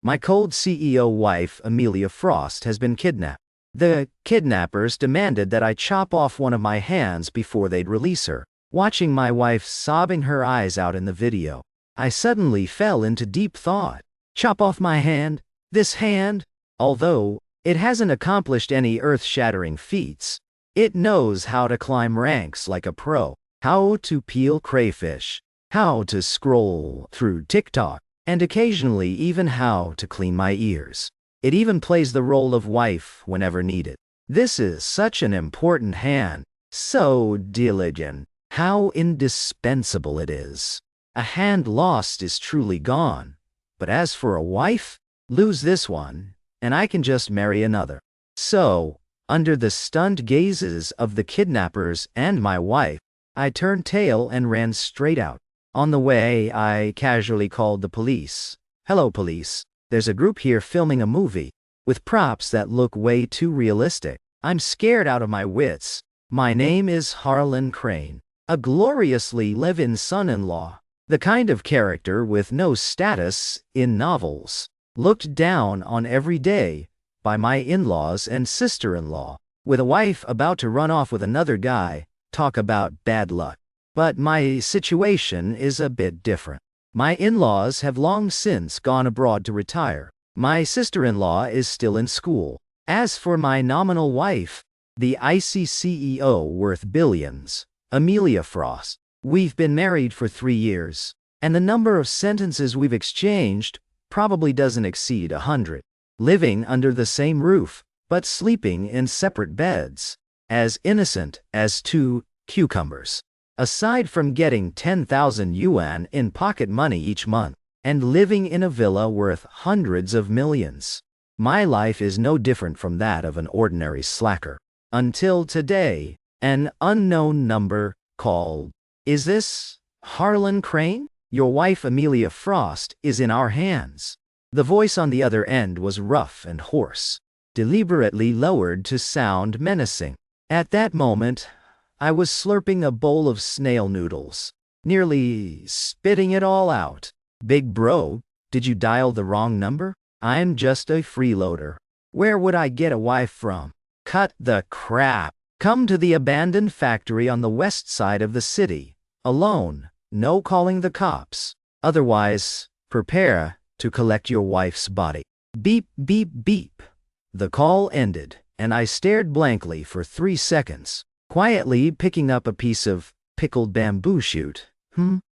My cold CEO wife, Amelia Frost, has been kidnapped. The kidnappers demanded that I chop off one of my hands before they'd release her. Watching my wife sobbing her eyes out in the video, I suddenly fell into deep thought. Chop off my hand? This hand? Although it hasn't accomplished any earth-shattering feats, it knows how to climb ranks like a pro, how to peel crayfish, how to scroll through TikTok, and occasionally even how to clean my ears. It even plays the role of wife whenever needed. This is such an important hand, so diligent, how indispensable it is. A hand lost is truly gone, but as for a wife, lose this one, and I can just marry another. So, under the stunned gazes of the kidnappers and my wife, I turned tail and ran straight out. On the way, I casually called the police. "Hello, police. There's a group here filming a movie with props that look way too realistic. I'm scared out of my wits. My name is Harlan Crane, a gloriously live-in son-in-law, the kind of character with no status in novels, looked down on every day by my in-laws and sister-in-law, with a wife about to run off with another guy. Talk about bad luck. But my situation is a bit different. My in-laws have long since gone abroad to retire. My sister-in-law is still in school. As for my nominal wife, the icy CEO worth billions, Amelia Frost, we've been married for 3 years, and the number of sentences we've exchanged probably doesn't exceed 100. Living under the same roof, but sleeping in separate beds. As innocent as 2 cucumbers. Aside from getting 10,000 yuan in pocket money each month, and living in a villa worth hundreds of millions, my life is no different from that of an ordinary slacker. Until today, an unknown number called. "Is this Harlan Crane? Your wife Amelia Frost is in our hands." The voice on the other end was rough and hoarse, deliberately lowered to sound menacing. At that moment, I was slurping a bowl of snail noodles, nearly spitting it all out. "Big bro, did you dial the wrong number? I'm just a freeloader. Where would I get a wife from?" "Cut the crap. Come to the abandoned factory on the west side of the city. Alone. No calling the cops. Otherwise, prepare to collect your wife's body." Beep, beep, beep. The call ended, and I stared blankly for 3 seconds, quietly picking up a piece of pickled bamboo shoot.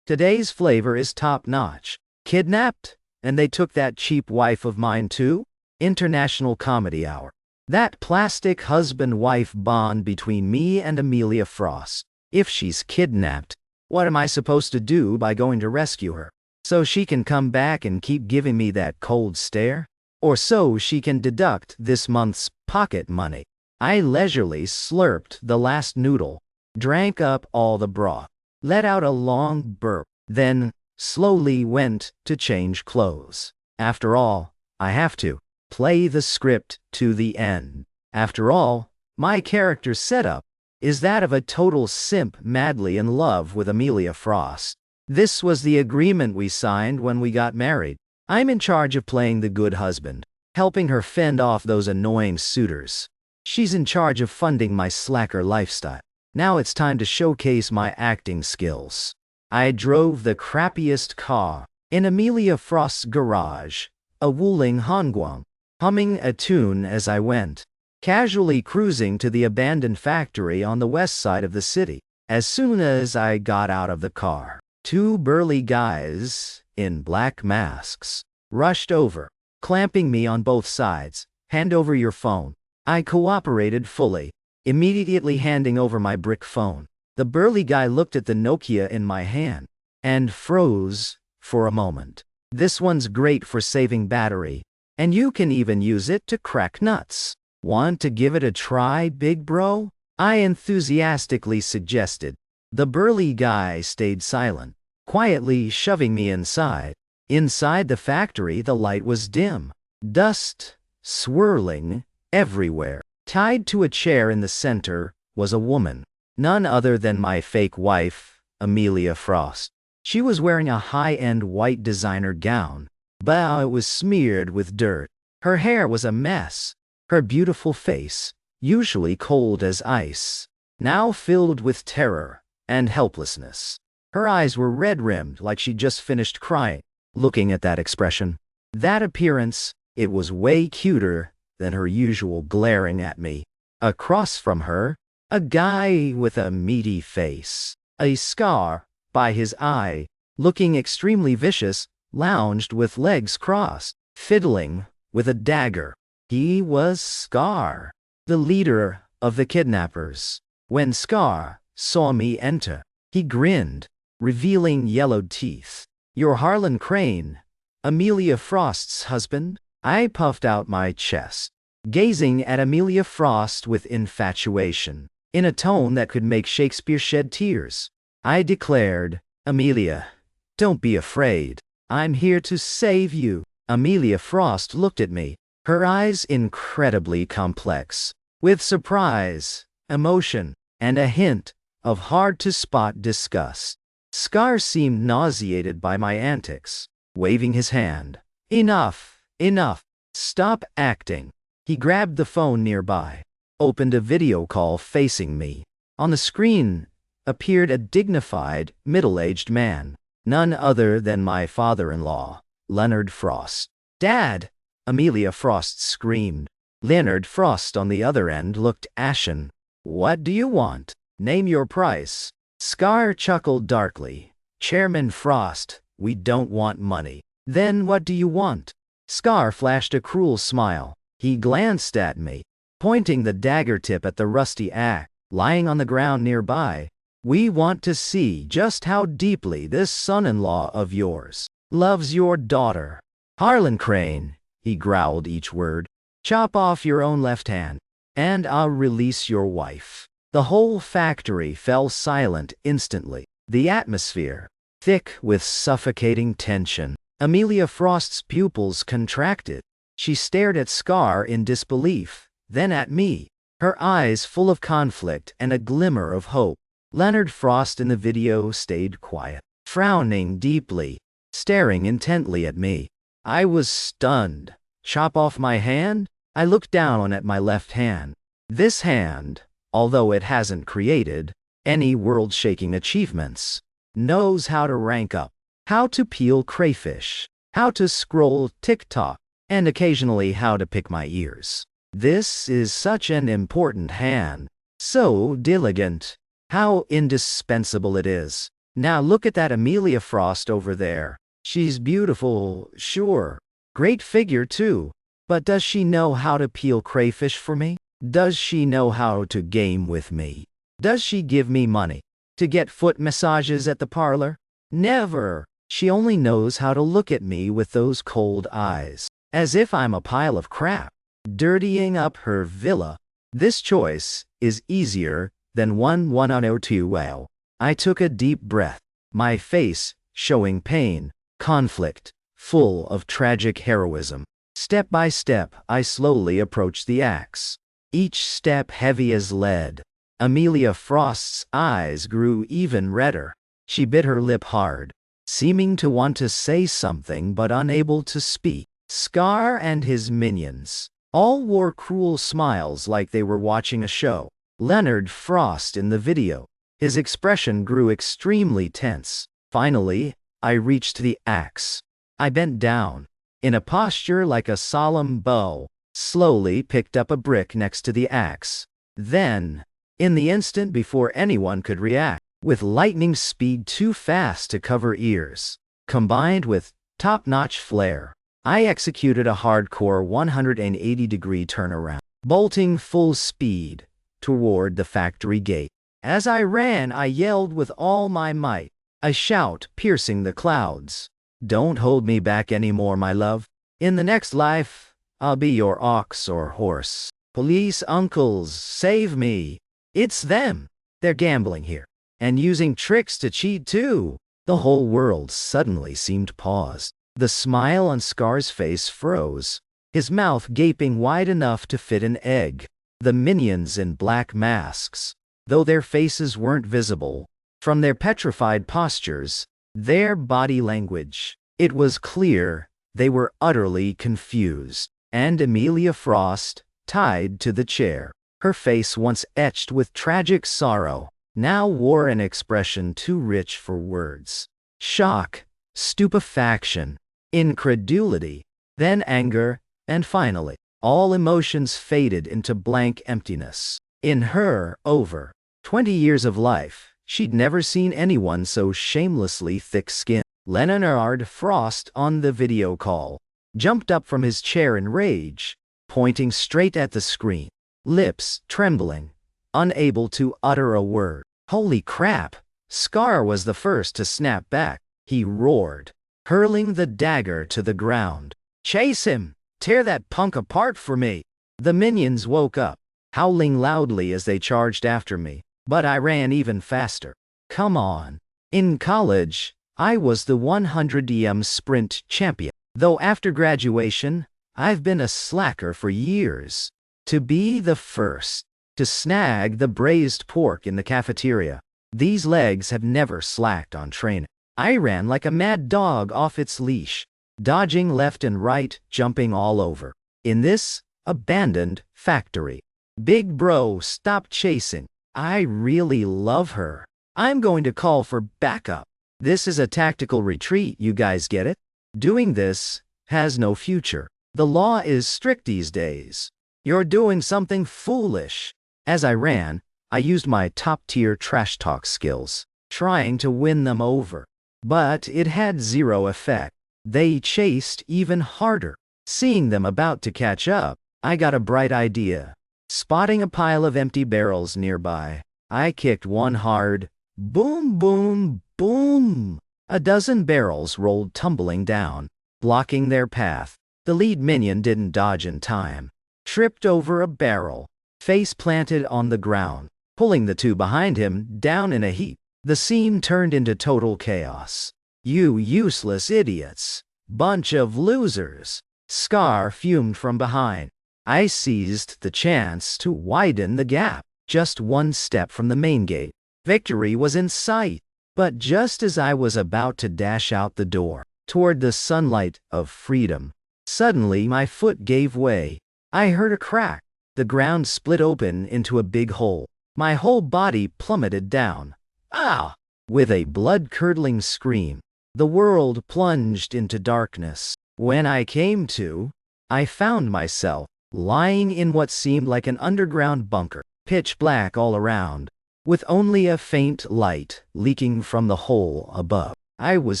Today's flavor is top-notch. Kidnapped? And they took that cheap wife of mine too? International Comedy Hour. That plastic husband-wife bond between me and Amelia Frost. If she's kidnapped, what am I supposed to do by going to rescue her? So she can come back and keep giving me that cold stare? Or so she can deduct this month's pocket money? I leisurely slurped the last noodle, drank up all the broth, let out a long burp, then slowly went to change clothes. After all, I have to play the script to the end. After all, my character's setup is that of a total simp madly in love with Amelia Frost. This was the agreement we signed when we got married. I'm in charge of playing the good husband, helping her fend off those annoying suitors. She's in charge of funding my slacker lifestyle. Now it's time to showcase my acting skills. I drove the crappiest car in Amelia Frost's garage, a Wuling Hongguang, humming a tune as I went, casually cruising to the abandoned factory on the west side of the city. As soon as I got out of the car, 2 burly guys in black masks rushed over, clamping me on both sides. "Hand over your phone." I cooperated fully, immediately handing over my brick phone. The burly guy looked at the Nokia in my hand and froze for a moment. "This one's great for saving battery, and you can even use it to crack nuts. Want to give it a try, big bro?" I enthusiastically suggested. The burly guy stayed silent, quietly shoving me inside. Inside the factory, the light was dim, dust swirling everywhere. Tied to a chair in the center was a woman, none other than my fake wife, Amelia Frost. She was wearing a high-end white designer gown, but it was smeared with dirt. Her hair was a mess. Her beautiful face, usually cold as ice, now filled with terror and helplessness. Her eyes were red-rimmed like she'd just finished crying. Looking at that expression, that appearance, it was way cuter than her usual glaring at me. Across from her, a guy with a meaty face, a scar by his eye, looking extremely vicious, lounged with legs crossed, fiddling with a dagger. He was Scar, the leader of the kidnappers. When Scar saw me enter, he grinned, revealing yellowed teeth. "You're Harlan Crane, Amelia Frost's husband?" I puffed out my chest, gazing at Amelia Frost with infatuation. In a tone that could make Shakespeare shed tears, I declared, "Amelia, don't be afraid. I'm here to save you." Amelia Frost looked at me, her eyes incredibly complex, with surprise, emotion, and a hint of hard-to-spot disgust. Scar seemed nauseated by my antics, waving his hand. "Enough, enough. Stop acting." He grabbed the phone nearby, opened a video call facing me. On the screen appeared a dignified, middle-aged man, none other than my father-in-law, Leonard Frost. "Dad!" Amelia Frost screamed. Leonard Frost on the other end looked ashen. "What do you want? Name your price." Scar chuckled darkly. "Chairman Frost, we don't want money." "Then what do you want?" Scar flashed a cruel smile. He glanced at me, pointing the dagger tip at the rusty axe lying on the ground nearby. "We want to see just how deeply this son-in-law of yours loves your daughter." "Harlan Crane," he growled each word, "chop off your own left hand, and I'll release your wife." The whole factory fell silent instantly, the atmosphere thick with suffocating tension. Amelia Frost's pupils contracted. She stared at Scar in disbelief, then at me, her eyes full of conflict and a glimmer of hope. Leonard Frost in the video stayed quiet, frowning deeply, staring intently at me. I was stunned. "Chop off my hand?" I looked down at my left hand. This hand, although it hasn't created any world-shaking achievements, knows how to rank up, how to peel crayfish, how to scroll TikTok, and occasionally how to pick my ears. This is such an important hand, so diligent. How indispensable it is. Now look at that Amelia Frost over there. She's beautiful, sure. Great figure too. But does she know how to peel crayfish for me? Does she know how to game with me? Does she give me money to get foot massages at the parlor? Never. She only knows how to look at me with those cold eyes, as if I'm a pile of crap, dirtying up her villa. This choice is easier than 102. Well, I took a deep breath, my face showing pain, conflict, full of tragic heroism. Step by step, I slowly approached the axe, each step heavy as lead. Amelia Frost's eyes grew even redder. She bit her lip hard, seeming to want to say something but unable to speak. Scar and his minions all wore cruel smiles like they were watching a show. Leonard Frost in the video, his expression grew extremely tense. Finally, I reached the axe. I bent down, in a posture like a solemn bow, slowly picked up a brick next to the axe. Then, in the instant before anyone could react, with lightning speed too fast to cover ears, combined with top-notch flair, I executed a hardcore 180-degree turnaround, bolting full speed toward the factory gate. As I ran, I yelled with all my might, a shout piercing the clouds. "Don't hold me back anymore, my love. In the next life, I'll be your ox or horse. Police uncles, save me. It's them. They're gambling here, and using tricks to cheat too." The whole world suddenly seemed paused. The smile on Scar's face froze, his mouth gaping wide enough to fit an egg. The minions in black masks, though their faces weren't visible, from their petrified postures, their body language, it was clear They were utterly confused. And Amelia Frost, tied to the chair, her face once etched with tragic sorrow, now wore an expression too rich for words. Shock, stupefaction, incredulity, then anger, and finally, all emotions faded into blank emptiness. In her, over 20 years of life, she'd never seen anyone so shamelessly thick-skinned. Leonard Frost, on the video call, jumped up from his chair in rage, pointing straight at the screen, lips trembling, unable to utter a word. Holy crap! Scar was the first to snap back. He roared, hurling the dagger to the ground. Chase him! Tear that punk apart for me! The minions woke up, howling loudly as they charged after me, but I ran even faster. Come on. In college, I was the 100 sprint champion, though after graduation, I've been a slacker for years. To be the first to snag the braised pork in the cafeteria, these legs have never slacked on training. I ran like a mad dog off its leash, dodging left and right, jumping all over. In this abandoned factory, Big Bro stopped chasing. I really love her. I'm going to call for backup. This is a tactical retreat, you guys get it? Doing this has no future. The law is strict these days. You're doing something foolish. As I ran, I used my top-tier trash talk skills, trying to win them over. But it had zero effect. They chased even harder. Seeing them about to catch up, I got a bright idea. Spotting a pile of empty barrels nearby, I kicked one hard. Boom, boom, boom! A dozen barrels rolled tumbling down, blocking their path. The lead minion didn't dodge in time. Tripped over a barrel, face planted on the ground, pulling the two behind him down in a heap. The scene turned into total chaos. You useless idiots! Bunch of losers! Scar fumed from behind. I seized the chance to widen the gap, just one step from the main gate. Victory was in sight. But just as I was about to dash out the door, toward the sunlight of freedom, suddenly my foot gave way. I heard a crack. The ground split open into a big hole. My whole body plummeted down. Ah! With a blood-curdling scream, the world plunged into darkness. When I came to, I found myself lying in what seemed like an underground bunker, pitch black all around, with only a faint light leaking from the hole above. I was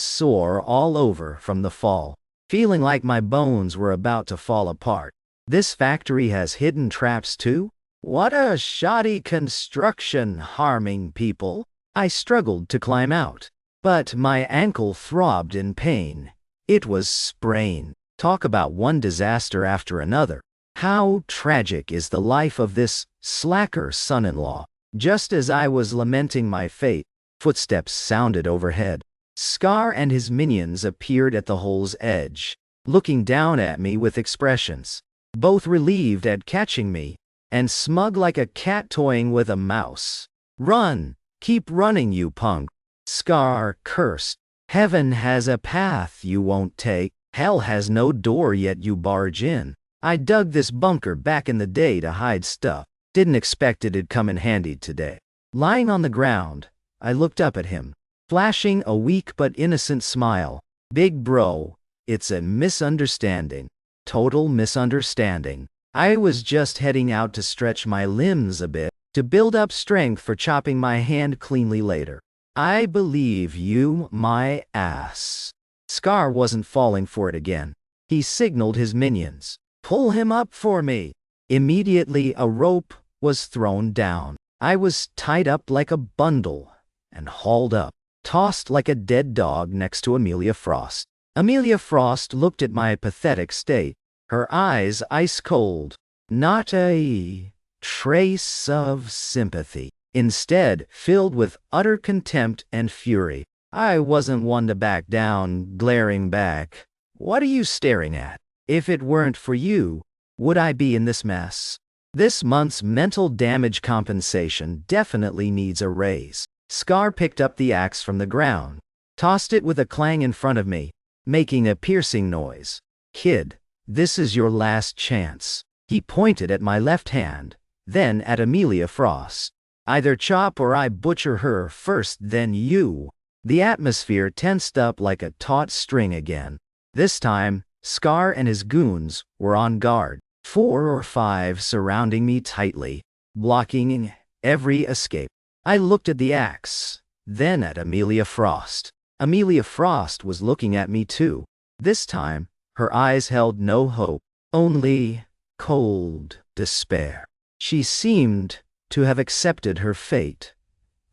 sore all over from the fall, feeling like my bones were about to fall apart. This factory has hidden traps too? What a shoddy construction, harming people. I struggled to climb out, but my ankle throbbed in pain. It was sprained. Talk about one disaster after another. How tragic is the life of this slacker son-in-law. Just as I was lamenting my fate, footsteps sounded overhead. Scar and his minions appeared at the hole's edge, looking down at me with expressions, both relieved at catching me, and smug like a cat toying with a mouse. Run! Keep running, you punk! Scar cursed. Heaven has a path you won't take. Hell has no door yet you barge in. I dug this bunker back in the day to hide stuff. Didn't expect it'd come in handy today. Lying on the ground, I looked up at him, flashing a weak but innocent smile. Big Bro, it's a misunderstanding. Total misunderstanding. I was just heading out to stretch my limbs a bit, to build up strength for chopping my hand cleanly later. I believe you, my ass. Scar wasn't falling for it again. He signaled his minions. Pull him up for me. Immediately a rope was thrown down. I was tied up like a bundle and hauled up, tossed like a dead dog next to Amelia Frost. Amelia Frost looked at my pathetic state, her eyes ice cold. Not a trace of sympathy. Instead, filled with utter contempt and fury. I wasn't one to back down, glaring back. What are you staring at? If it weren't for you, would I be in this mess? This month's mental damage compensation definitely needs a raise. Scar picked up the axe from the ground, tossed it with a clang in front of me, making a piercing noise. Kid, this is your last chance. He pointed at my left hand, then at Amelia Frost. Either chop or I butcher her first, then you. The atmosphere tensed up like a taut string again. This time, Scar and his goons were on guard, 4 or 5 surrounding me tightly, blocking every escape. I looked at the axe, then at Amelia Frost. Amelia Frost was looking at me too. This time, her eyes held no hope, only cold despair. She seemed to have accepted her fate.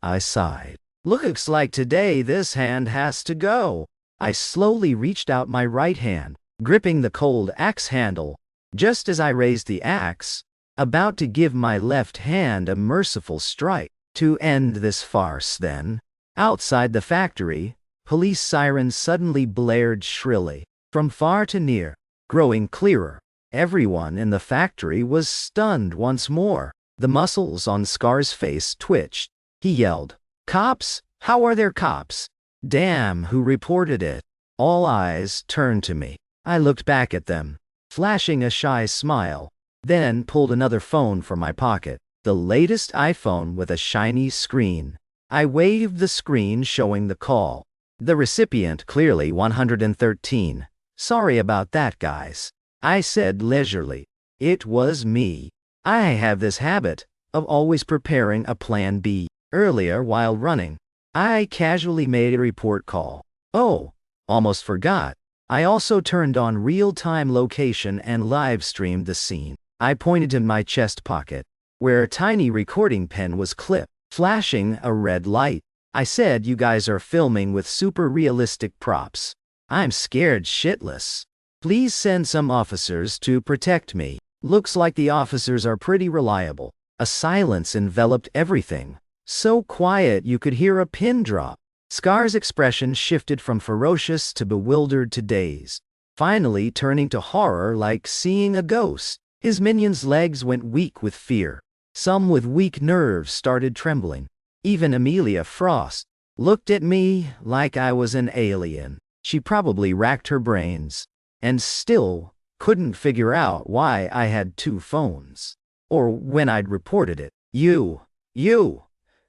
I sighed. Looks like today this hand has to go. I slowly reached out my right hand, gripping the cold axe handle. Just as I raised the axe, about to give my left hand a merciful strike. To end this farce then, outside the factory, police sirens suddenly blared shrilly, from far to near, growing clearer. Everyone in the factory was stunned once more. The muscles on Scar's face twitched. He yelled, "Cops? How are there cops? Damn, who reported it?" All eyes turned to me. I looked back at them, flashing a shy smile, then pulled another phone from my pocket, the latest iPhone with a shiny screen. I waved the screen showing the call. The recipient clearly 113. "Sorry about that, guys," I said leisurely. It was me. I have this habit of always preparing a plan B. Earlier, while running, I casually made a report call. Oh, almost forgot. I also turned on real-time location and live-streamed the scene. I pointed to my chest pocket, where a tiny recording pen was clipped, flashing a red light. I said, "You guys are filming with super realistic props. I'm scared shitless. Please send some officers to protect me." Looks like the officers are pretty reliable. A silence enveloped everything, so quiet you could hear a pin drop. Scar's expression shifted from ferocious to bewildered to dazed, finally turning to horror like seeing a ghost. His minions' legs went weak with fear. Some with weak nerves started trembling. Even Amelia Frost looked at me like I was an alien. She probably racked her brains, and still couldn't figure out why I had 2 phones. Or when I'd reported it. You.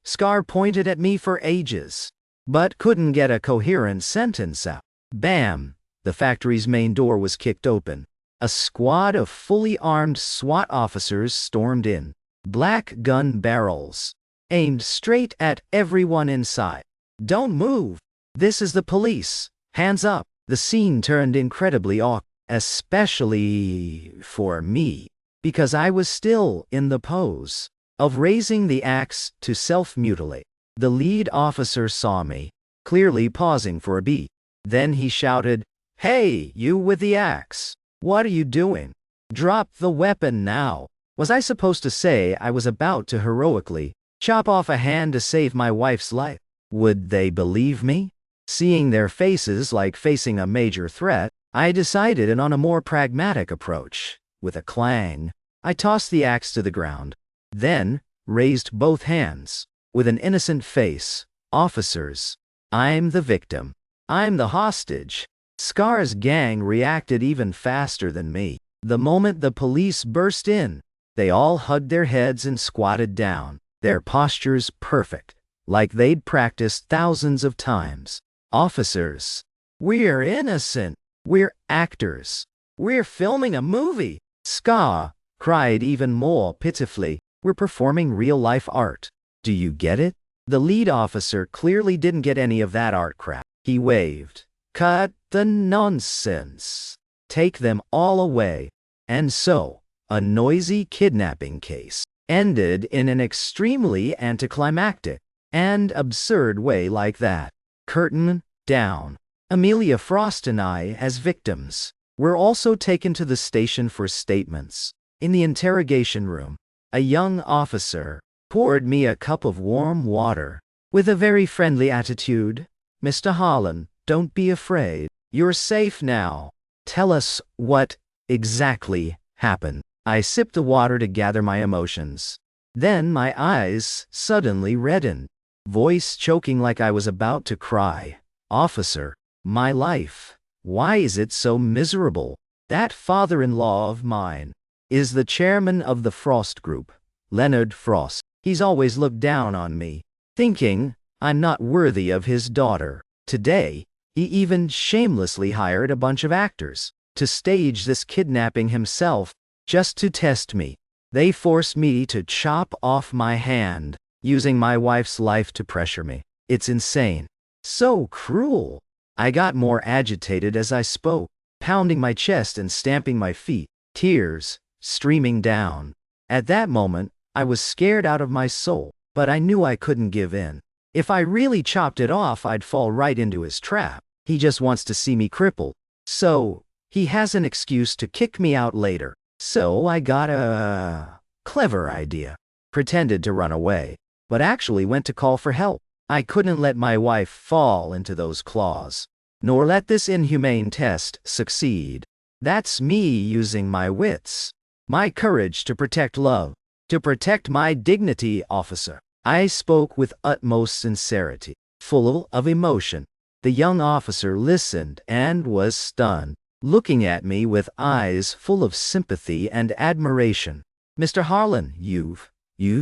Scar pointed at me for ages, but couldn't get a coherent sentence out. Bam! The factory's main door was kicked open. A squad of fully armed SWAT officers stormed in, black gun barrels aimed straight at everyone inside. "Don't move! This is the police! Hands up!" The scene turned incredibly awkward, especially for me, because I was still in the pose of raising the axe to self-mutilate. The lead officer saw me, clearly pausing for a beat. Then he shouted, "Hey, you with the axe! What are you doing? Drop the weapon now." Was I supposed to say I was about to heroically chop off a hand to save my wife's life? Would they believe me? Seeing their faces like facing a major threat, I decided on a more pragmatic approach. With a clang, I tossed the axe to the ground, then raised both hands. With an innocent face, "Officers, I'm the victim. I'm the hostage." Scar's gang reacted even faster than me. The moment the police burst in, they all hugged their heads and squatted down, their postures perfect, like they'd practiced thousands of times. "Officers, we're innocent. We're actors. We're filming a movie." Scar cried even more pitifully. "We're performing real-life art. Do you get it?" The lead officer clearly didn't get any of that art crap. He waved. "Cut the nonsense. Take them all away." And so, a noisy kidnapping case ended in an extremely anticlimactic and absurd way like that. Curtain down. Amelia Frost and I, as victims, were also taken to the station for statements. In the interrogation room, a young officer poured me a cup of warm water. With a very friendly attitude, "Mr. Holland, don't be afraid. You're safe now. Tell us what exactly happened." I sipped the water to gather my emotions. Then my eyes suddenly reddened, voice choking like I was about to cry. "Officer, my life. Why is it so miserable? That father-in-law of mine is the chairman of the Frost Group, Leonard Frost. He's always looked down on me, thinking I'm not worthy of his daughter. Today, he even shamelessly hired a bunch of actors to stage this kidnapping himself, just to test me. They forced me to chop off my hand, using my wife's life to pressure me. It's insane. So cruel. I got more agitated as I spoke, pounding my chest and stamping my feet, tears streaming down. At that moment, I was scared out of my soul, but I knew I couldn't give in. If I really chopped it off, I'd fall right into his trap. He just wants to see me crippled. So, he has an excuse to kick me out later. So I got a clever idea. Pretended to run away, but actually went to call for help. I couldn't let my wife fall into those claws, nor let this inhumane test succeed. That's me using my wits, my courage to protect love, to protect my dignity, officer. I spoke with utmost sincerity, full of emotion. The young officer listened and was stunned, looking at me with eyes full of sympathy and admiration. Mr. Harlan, you've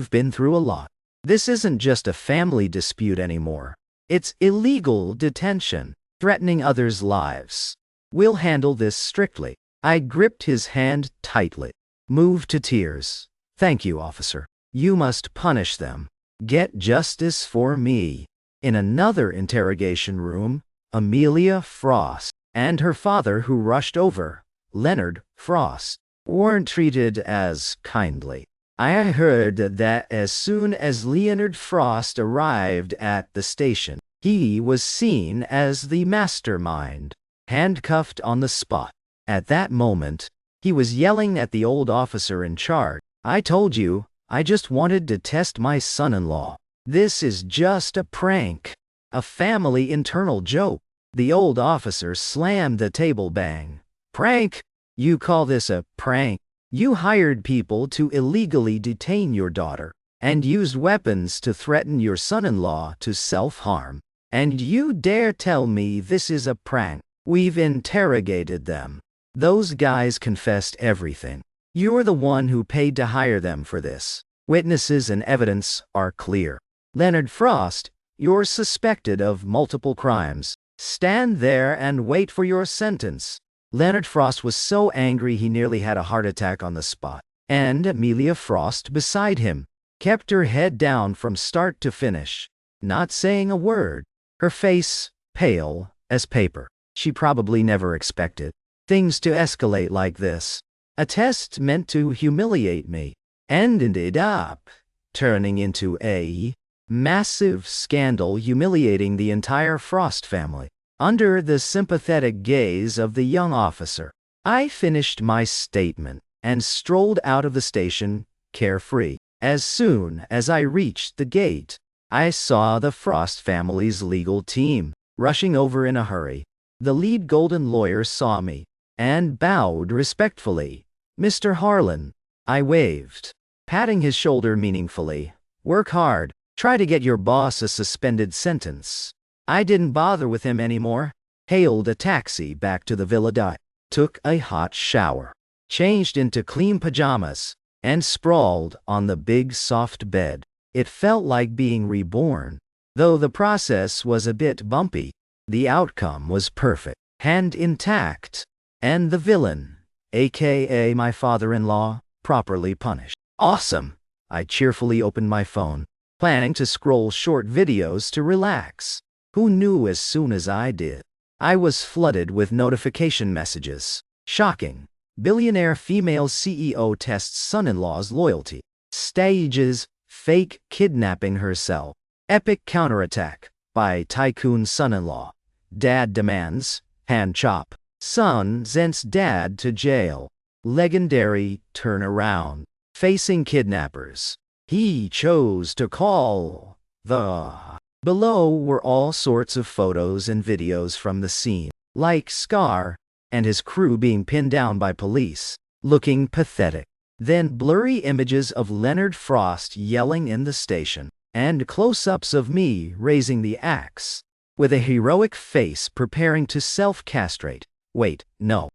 been through a lot. This isn't just a family dispute anymore. It's illegal detention, threatening others' lives. We'll handle this strictly. I gripped his hand tightly, moved to tears. Thank you, officer. You must punish them. Get justice for me. In another interrogation room, Amelia Frost and her father, who rushed over, Leonard Frost, weren't treated as kindly. I heard that as soon as Leonard Frost arrived at the station, he was seen as the mastermind, handcuffed on the spot. At that moment, he was yelling at the old officer in charge. I told you, I just wanted to test my son-in-law. This is just a prank, a family internal joke. The old officer slammed the table. Bang. Prank? You call this a prank? You hired people to illegally detain your daughter, and used weapons to threaten your son-in-law to self-harm. And you dare tell me this is a prank? We've interrogated them. Those guys confessed everything. You're the one who paid to hire them for this. Witnesses and evidence are clear. Leonard Frost, you're suspected of multiple crimes. Stand there and wait for your sentence. Leonard Frost was so angry he nearly had a heart attack on the spot. And Amelia Frost, beside him, kept her head down from start to finish, not saying a word, her face pale as paper. She probably never expected things to escalate like this. A test meant to humiliate me ended up turning into a massive scandal, humiliating the entire Frost family. Under the sympathetic gaze of the young officer, I finished my statement and strolled out of the station, carefree. As soon as I reached the gate, I saw the Frost family's legal team rushing over in a hurry. The lead golden lawyer saw me and bowed respectfully. Mr. Harlan, I waved, patting his shoulder meaningfully. Work hard. Try to get your boss a suspended sentence. I didn't bother with him anymore. Hailed a taxi back to the Villa. Took a hot shower, changed into clean pajamas, and sprawled on the big soft bed. It felt like being reborn. Though the process was a bit bumpy, the outcome was perfect. Hand intact, and the villain, aka my father-in-law, properly punished. Awesome! I cheerfully opened my phone, planning to scroll short videos to relax. Who knew as soon as I did? I was flooded with notification messages. Shocking. Billionaire female CEO tests son-in-law's loyalty. Stages fake kidnapping herself. Epic counterattack by tycoon son-in-law. Dad demands hand chop. Son sends dad to jail. Legendary turnaround. Facing kidnappers. He chose to call the... Below were all sorts of photos and videos from the scene, like Scar and his crew being pinned down by police, looking pathetic. Then blurry images of Leonard Frost yelling in the station, and close-ups of me raising the axe, with a heroic face preparing to self-castrate. Wait, no.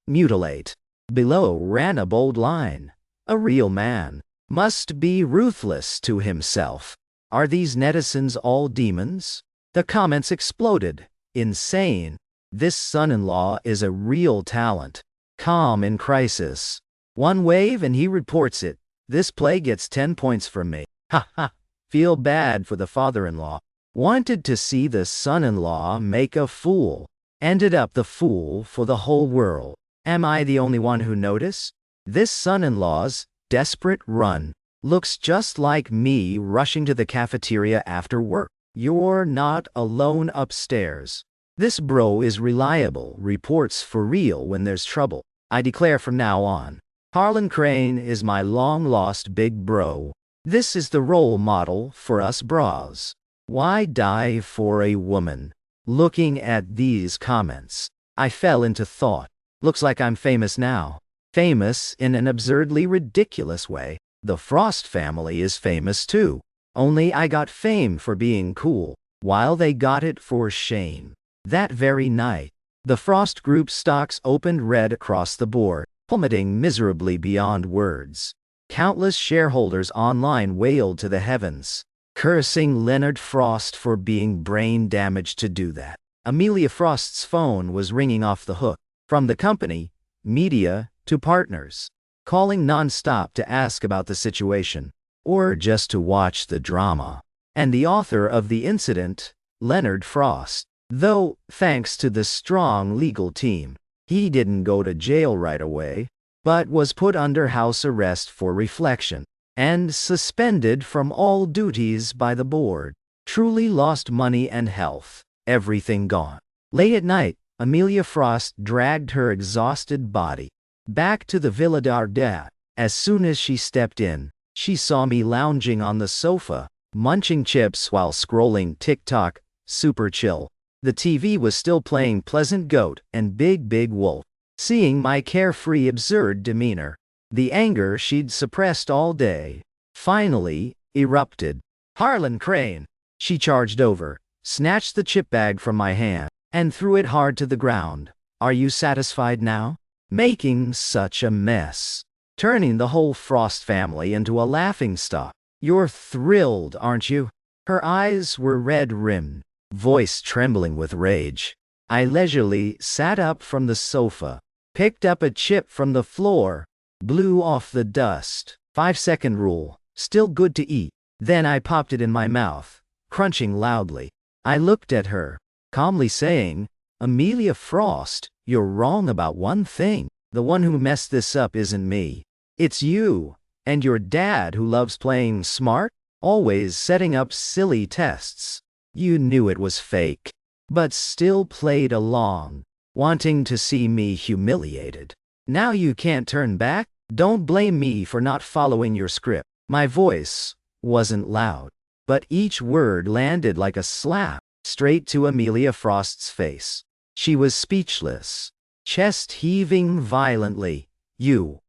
mutilate. Below ran a bold line. A real man must be ruthless to himself. Are these netizens all demons? The comments exploded. Insane. This son-in-law is a real talent. Calm in crisis. One wave and he reports it. This play gets 10 points from me. Ha ha. Feel bad for the father-in-law. Wanted to see the son-in-law make a fool. Ended up the fool for the whole world. Am I the only one who noticed? This son-in-law's desperate run looks just like me rushing to the cafeteria after work. You're not alone upstairs. This bro is reliable, reports for real when there's trouble. I declare from now on, Harlan Crane is my long-lost big bro. This is the role model for us bras. Why die for a woman? Looking at these comments, I fell into thought. Looks like I'm famous now. Famous in an absurdly ridiculous way. The Frost family is famous too. Only I got fame for being cool, while they got it for shame. That very night, the Frost Group stocks opened red across the board, plummeting miserably beyond words. Countless shareholders online wailed to the heavens, cursing Leonard Frost for being brain damaged to do that. Amelia Frost's phone was ringing off the hook. From the company, media, to partners, calling non-stop to ask about the situation, or just to watch the drama. And the author of the incident, Leonard Frost, though, thanks to the strong legal team, he didn't go to jail right away, but was put under house arrest for reflection, and suspended from all duties by the board. Truly lost money and health, everything gone. Late at night, Amelia Frost dragged her exhausted body back to the Villa d'Ardette. As soon as she stepped in, she saw me lounging on the sofa, munching chips while scrolling TikTok, super chill. The TV was still playing Pleasant Goat and Big Big Wolf. Seeing my carefree absurd demeanor, the anger she'd suppressed all day, finally erupted. Harlan Crane! She charged over, snatched the chip bag from my hand, and threw it hard to the ground. Are you satisfied now? Making such a mess. Turning the whole Frost family into a laughingstock. You're thrilled, aren't you? Her eyes were red-rimmed, voice trembling with rage. I leisurely sat up from the sofa, picked up a chip from the floor, blew off the dust. 5-second rule, still good to eat. Then I popped it in my mouth, crunching loudly. I looked at her, calmly saying, Amelia Frost, you're wrong about one thing. The one who messed this up isn't me. It's you, and your dad who loves playing smart, always setting up silly tests. You knew it was fake, but still played along, wanting to see me humiliated. Now you can't turn back? Don't blame me for not following your script. My voice wasn't loud, but each word landed like a slap straight to Amelia Frost's face. She was speechless, chest heaving violently. You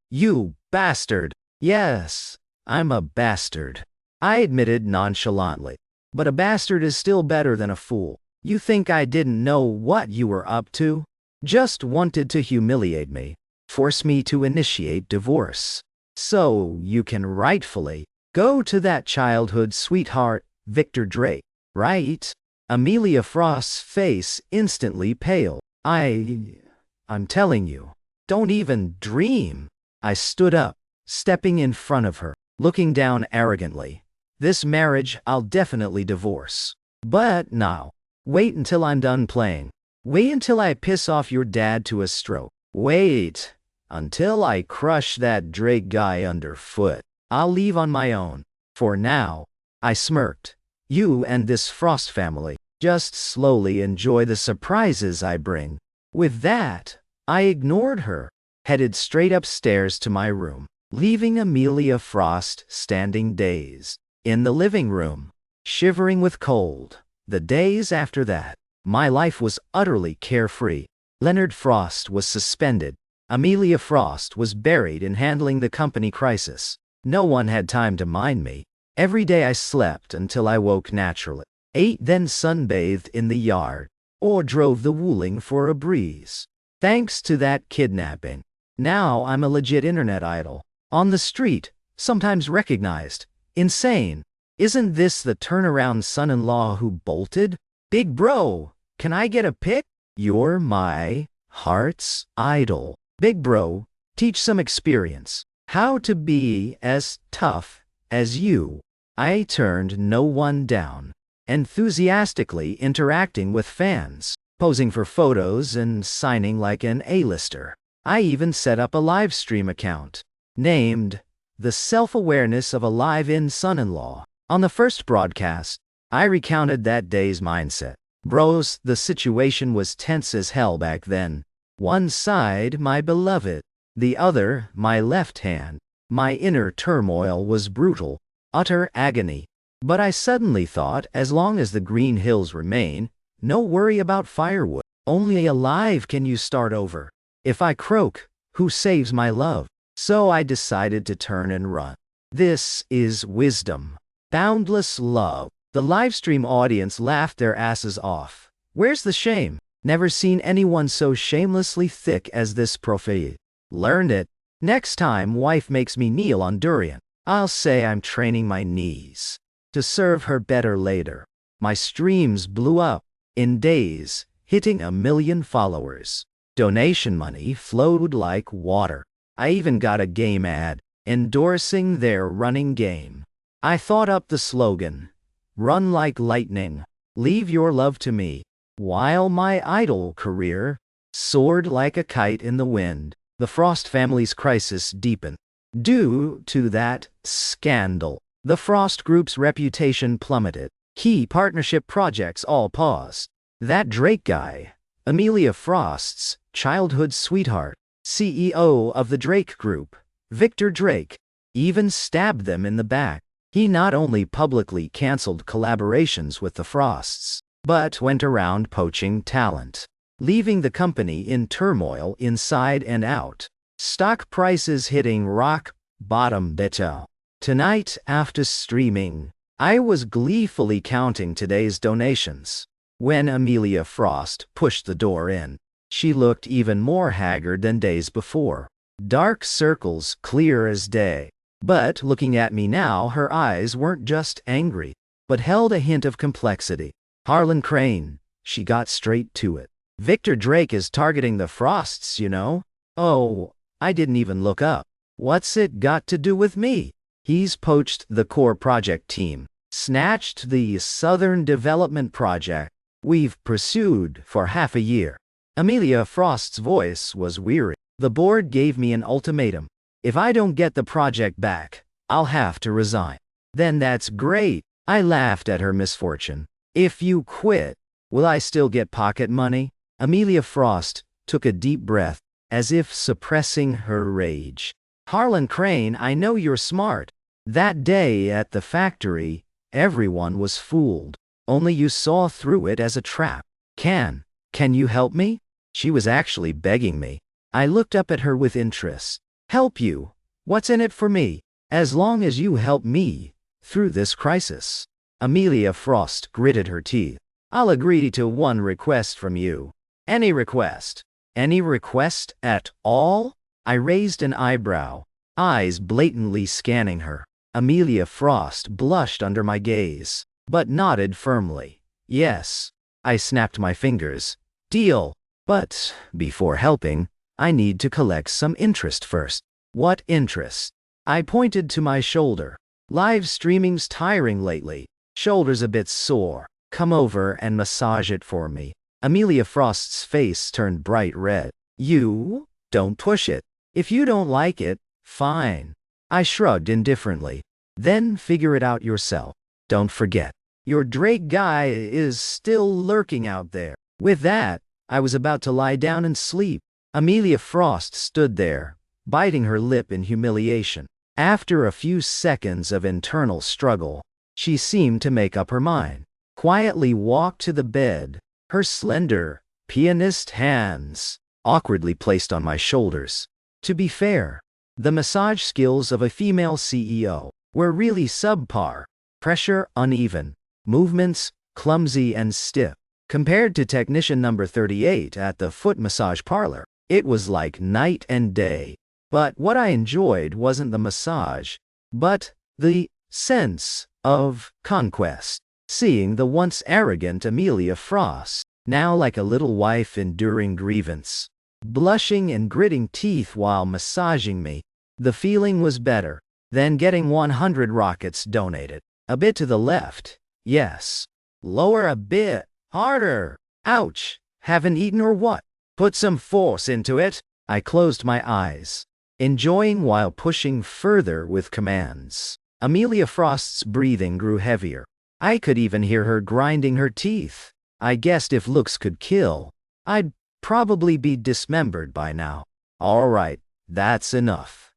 bastard. Yes, I'm a bastard, I admitted nonchalantly. But a bastard is still better than a fool. You think I didn't know what you were up to? Just wanted to humiliate me, force me to initiate divorce, so you can rightfully go to that childhood sweetheart, Victor Drake, right? Amelia Frost's face instantly paled. I'm telling you, don't even dream. I stood up, stepping in front of her, looking down arrogantly. This marriage I'll definitely divorce. But now, wait until I'm done playing. Wait until I piss off your dad to a stroke. Wait until I crush that Drake guy underfoot. I'll leave on my own. For now, I smirked. You and this Frost family just slowly enjoy the surprises I bring. With that, I ignored her, headed straight upstairs to my room, leaving Amelia Frost standing dazed. In the living room, shivering with cold. The days after that, my life was utterly carefree. Leonard Frost was suspended. Amelia Frost was buried in handling the company crisis. No one had time to mind me. Every day I slept until I woke naturally, ate then sunbathed in the yard, or drove the Wuling for a breeze. Thanks to that kidnapping. Now I'm a legit internet idol. On the street, sometimes recognized. Insane. Isn't this the turnaround son-in-law who bolted? Big bro, can I get a pic? You're my heart's idol. Big bro, teach some experience. How to be as tough as you. I turned no one down. Enthusiastically interacting with fans, posing for photos and signing like an A-lister. I even set up a live stream account, named The Self-Awareness of a Live-In Son-in-Law. On the first broadcast, I recounted that day's mindset. Bros, the situation was tense as hell back then. One side, my beloved. The other, my left hand. My inner turmoil was brutal, utter agony. But I suddenly thought, as long as the green hills remain, no worry about firewood. Only alive can you start over. If I croak, who saves my love? So I decided to turn and run. This is wisdom. Boundless love. The livestream audience laughed their asses off. Where's the shame? Never seen anyone so shamelessly thick as this prophet. Learned it. Next time wife makes me kneel on durian, I'll say I'm training my knees to serve her better later. My streams blew up in days, hitting 1 million followers. Donation money flowed like water. I even got a game ad endorsing their running game. I thought up the slogan, run like lightning, leave your love to me, while my idol career soared like a kite in the wind. The Frost family's crisis deepened. Due to that scandal, the Frost Group's reputation plummeted. Key partnership projects all paused. That Drake guy, Amelia Frost's childhood sweetheart, CEO of the Drake Group, Victor Drake, even stabbed them in the back. He not only publicly canceled collaborations with the Frosts, but went around poaching talent, leaving the company in turmoil inside and out. Stock prices hitting rock bottom betrayal. Tonight, after streaming, I was gleefully counting today's donations. When Amelia Frost pushed the door in, she looked even more haggard than days before. Dark circles clear as day. But looking at me now, her eyes weren't just angry, but held a hint of complexity. Harlan Crane, she got straight to it. Victor Drake is targeting the Frosts, you know? Oh, I didn't even look up. What's it got to do with me? He's poached the core project team, snatched the Southern Development Project we've pursued for half a year. Amelia Frost's voice was weary. The board gave me an ultimatum. If I don't get the project back, I'll have to resign. Then that's great. I laughed at her misfortune. If you quit, will I still get pocket money? Amelia Frost took a deep breath, as if suppressing her rage. Harlan Crane, I know you're smart. That day at the factory, everyone was fooled. Only you saw through it as a trap. Can you help me? She was actually begging me. I looked up at her with interest. Help you? What's in it for me? As long as you help me through this crisis. Amelia Frost gritted her teeth. I'll agree to one request from you. Any request? Any request at all? I raised an eyebrow, eyes blatantly scanning her. Amelia Frost blushed under my gaze, but nodded firmly. Yes. I snapped my fingers. Deal. But, before helping, I need to collect some interest first. What interest? I pointed to my shoulder. Live streaming's tiring lately. Shoulder's a bit sore. Come over and massage it for me. Amelia Frost's face turned bright red. You? Don't push it. If you don't like it, fine. I shrugged indifferently. Then figure it out yourself. Don't forget, your Drake guy is still lurking out there. With that, I was about to lie down and sleep. Amelia Frost stood there, biting her lip in humiliation. After a few seconds of internal struggle, she seemed to make up her mind. Quietly walked to the bed, her slender, pianist hands awkwardly placed on my shoulders. To be fair, the massage skills of a female CEO were really subpar. Pressure uneven, movements clumsy and stiff. Compared to technician number 38 at the foot massage parlor, it was like night and day. But what I enjoyed wasn't the massage, but the sense of conquest. Seeing the once arrogant Amelia Frost, now like a little wife enduring grievance, blushing and gritting teeth while massaging me, the feeling was better than getting 100 rockets donated. A bit to the left, yes. Lower a bit. Harder. Ouch. Haven't eaten or what? Put some force into it. I closed my eyes, enjoying while pushing further with commands. Amelia Frost's breathing grew heavier. I could even hear her grinding her teeth. I guessed if looks could kill, I'd probably be dismembered by now. All right, that's enough.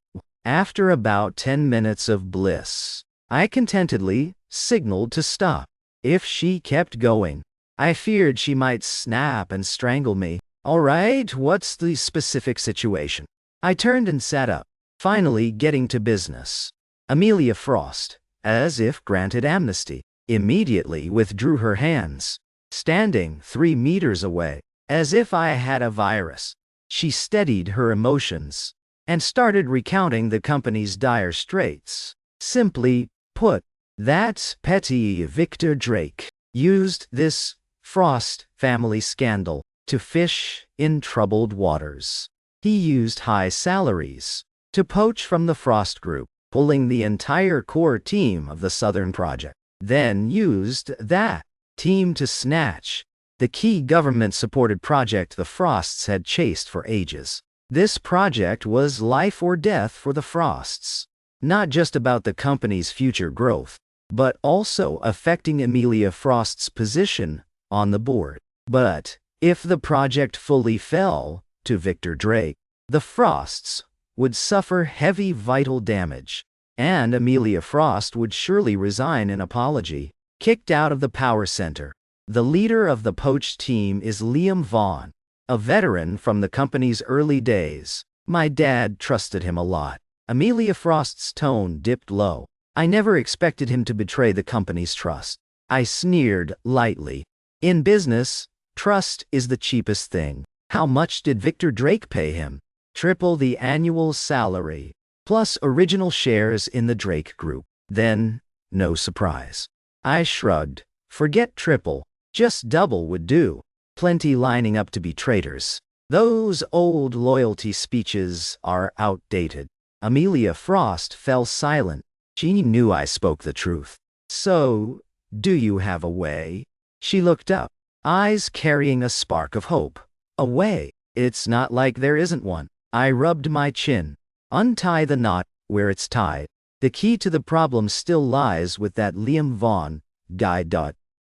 After about 10 minutes of bliss, I contentedly signaled to stop. If she kept going, I feared she might snap and strangle me. All right, what's the specific situation? I turned and sat up, finally getting to business. Amelia Frost, as if granted amnesty, immediately withdrew her hands. Standing 3 meters away, as if I had a virus, she steadied her emotions and started recounting the company's dire straits. Simply put, that petty Victor Drake used this Frost family scandal to fish in troubled waters. He used high salaries to poach from the Frost Group, pulling the entire core team of the Southern Project, then used that team to snatch the key government-supported project the Frosts had chased for ages. This project was life or death for the Frosts, not just about the company's future growth, but also affecting Amelia Frost's position on the board. But if the project fully fell to Victor Drake, the Frosts would suffer heavy vital damage, and Amelia Frost would surely resign in apology. Kicked out of the power center, the leader of the poached team is Liam Vaughn, a veteran from the company's early days. My dad trusted him a lot. Amelia Frost's tone dipped low. I never expected him to betray the company's trust. I sneered lightly. In business, trust is the cheapest thing. How much did Victor Drake pay him? Triple the annual salary, plus original shares in the Drake Group. Then, no surprise. I shrugged. Forget triple, just double would do. Plenty lining up to be traitors. Those old loyalty speeches are outdated. Amelia Frost fell silent. She knew I spoke the truth. So, do you have a way? She looked up, eyes carrying a spark of hope. A way? It's not like there isn't one. I rubbed my chin. Untie the knot where it's tied. The key to the problem still lies with that Liam Vaughn guy.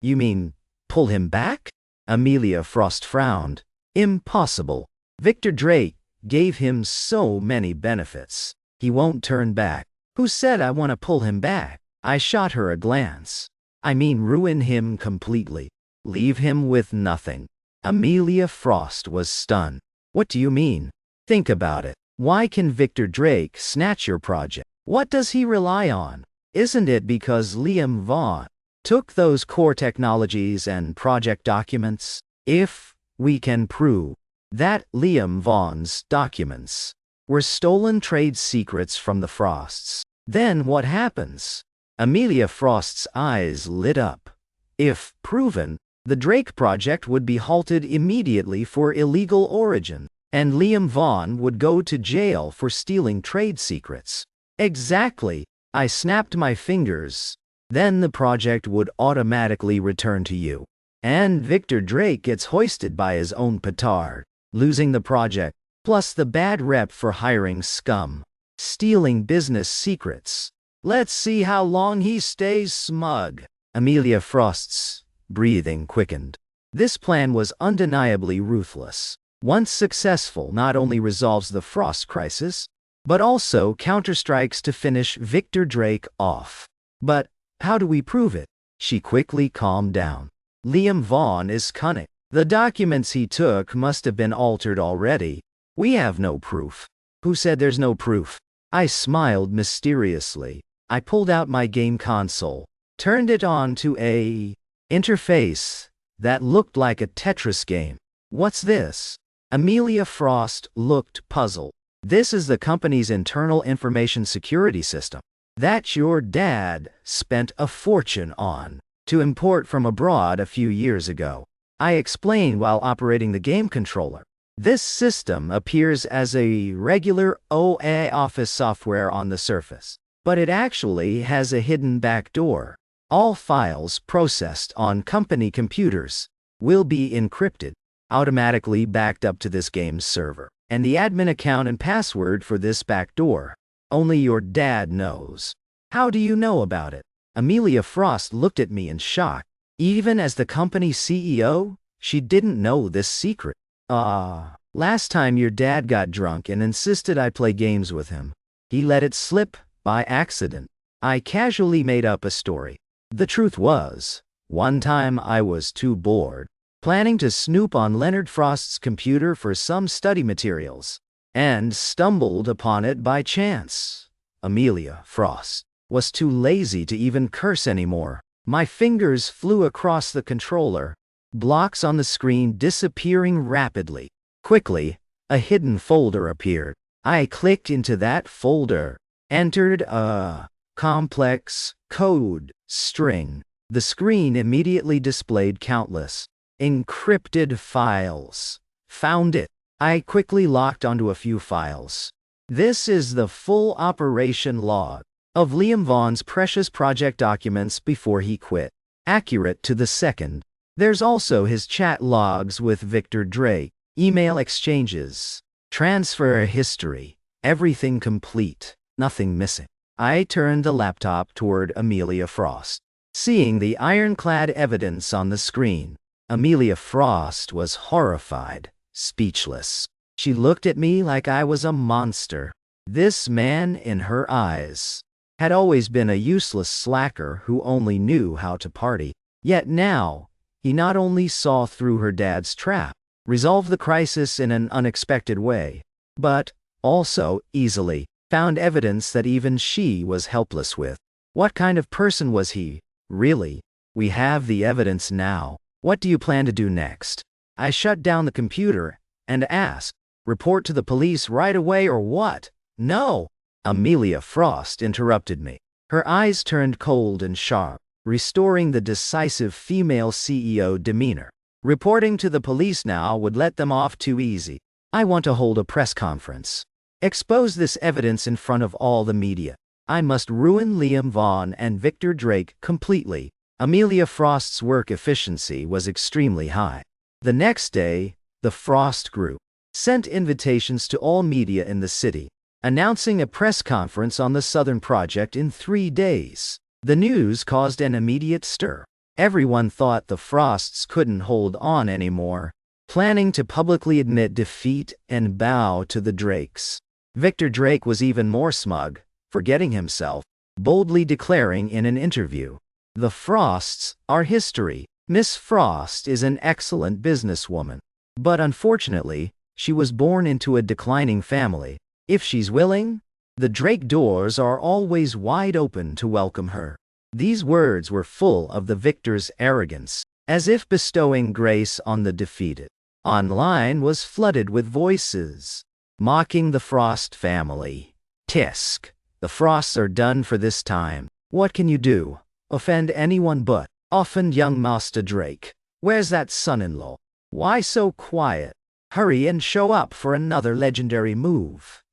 You mean, pull him back? Amelia Frost frowned. Impossible. Victor Drake gave him so many benefits. He won't turn back. Who said I want to pull him back? I shot her a glance. I mean ruin him completely. Leave him with nothing. Amelia Frost was stunned. What do you mean? Think about it. Why can Victor Drake snatch your project? What does he rely on? Isn't it because Liam Vaughn took those core technologies and project documents? If we can prove that Liam Vaughn's documents were stolen trade secrets from the Frosts, then what happens? Amelia Frost's eyes lit up. If proven, the Drake project would be halted immediately for illegal origin, and Liam Vaughn would go to jail for stealing trade secrets. Exactly. I snapped my fingers. Then the project would automatically return to you. And Victor Drake gets hoisted by his own petard, losing the project, plus the bad rep for hiring scum, stealing business secrets. Let's see how long he stays smug. Amelia Frost's breathing quickened. This plan was undeniably ruthless. Once successful, not only resolves the Frost crisis, but also counterstrikes to finish Victor Drake off. But how do we prove it? She quickly calmed down. Liam Vaughn is cunning. The documents he took must have been altered already. We have no proof. Who said there's no proof? I smiled mysteriously. I pulled out my game console, turned it on to a interface, that looked like a Tetris game. What's this? Amelia Frost looked puzzled. This is the company's internal information security system that your dad spent a fortune on to import from abroad a few years ago. I explained while operating the game controller. This system appears as a regular OA office software on the surface, but it actually has a hidden backdoor. All files processed on company computers will be encrypted, automatically backed up to this game's server. And the admin account and password for this backdoor, only your dad knows. How do you know about it? Amelia Frost looked at me in shock. Even as the company's CEO, she didn't know this secret. Last time your dad got drunk and insisted I play games with him. He let it slip by accident. I casually made up a story. The truth was, one time I was too bored, planning to snoop on Leonard Frost's computer for some study materials, and stumbled upon it by chance. Amelia Frost was too lazy to even curse anymore. My fingers flew across the controller, blocks on the screen disappearing rapidly. Quickly, a hidden folder appeared. I clicked into that folder, entered a complex code string. The screen immediately displayed countless encrypted files. Found it. I quickly locked onto a few files. This is the full operation log of Liam Vaughn's precious project documents before he quit. Accurate to the second. There's also his chat logs with Victor Drake, email exchanges, transfer history, everything complete, nothing missing. I turned the laptop toward Amelia Frost. Seeing the ironclad evidence on the screen, Amelia Frost was horrified, speechless. She looked at me like I was a monster. This man, in her eyes, had always been a useless slacker who only knew how to party. Yet now, he not only saw through her dad's trap, resolved the crisis in an unexpected way, but also easily found evidence that even she was helpless with. What kind of person was he, really? We have the evidence now. What do you plan to do next? I shut down the computer and asked, report to the police right away or what? No! Amelia Frost interrupted me. Her eyes turned cold and sharp, restoring the decisive female CEO demeanor. Reporting to the police now would let them off too easy. I want to hold a press conference. Expose this evidence in front of all the media. I must ruin Liam Vaughn and Victor Drake completely. Amelia Frost's work efficiency was extremely high. The next day, the Frost Group sent invitations to all media in the city, announcing a press conference on the Southern Project in 3 days. The news caused an immediate stir. Everyone thought the Frosts couldn't hold on anymore, planning to publicly admit defeat and bow to the Drakes. Victor Drake was even more smug, forgetting himself, boldly declaring in an interview, "The Frosts are history. Miss Frost is an excellent businesswoman. But unfortunately, she was born into a declining family. If she's willing, the Drake doors are always wide open to welcome her." These words were full of the victor's arrogance, as if bestowing grace on the defeated. Online was flooded with voices mocking the Frost family. Tisk. The Frosts are done for this time. What can you do? Offend anyone but offend young Master Drake. Where's that son-in-law? Why so quiet? Hurry and show up for another legendary move.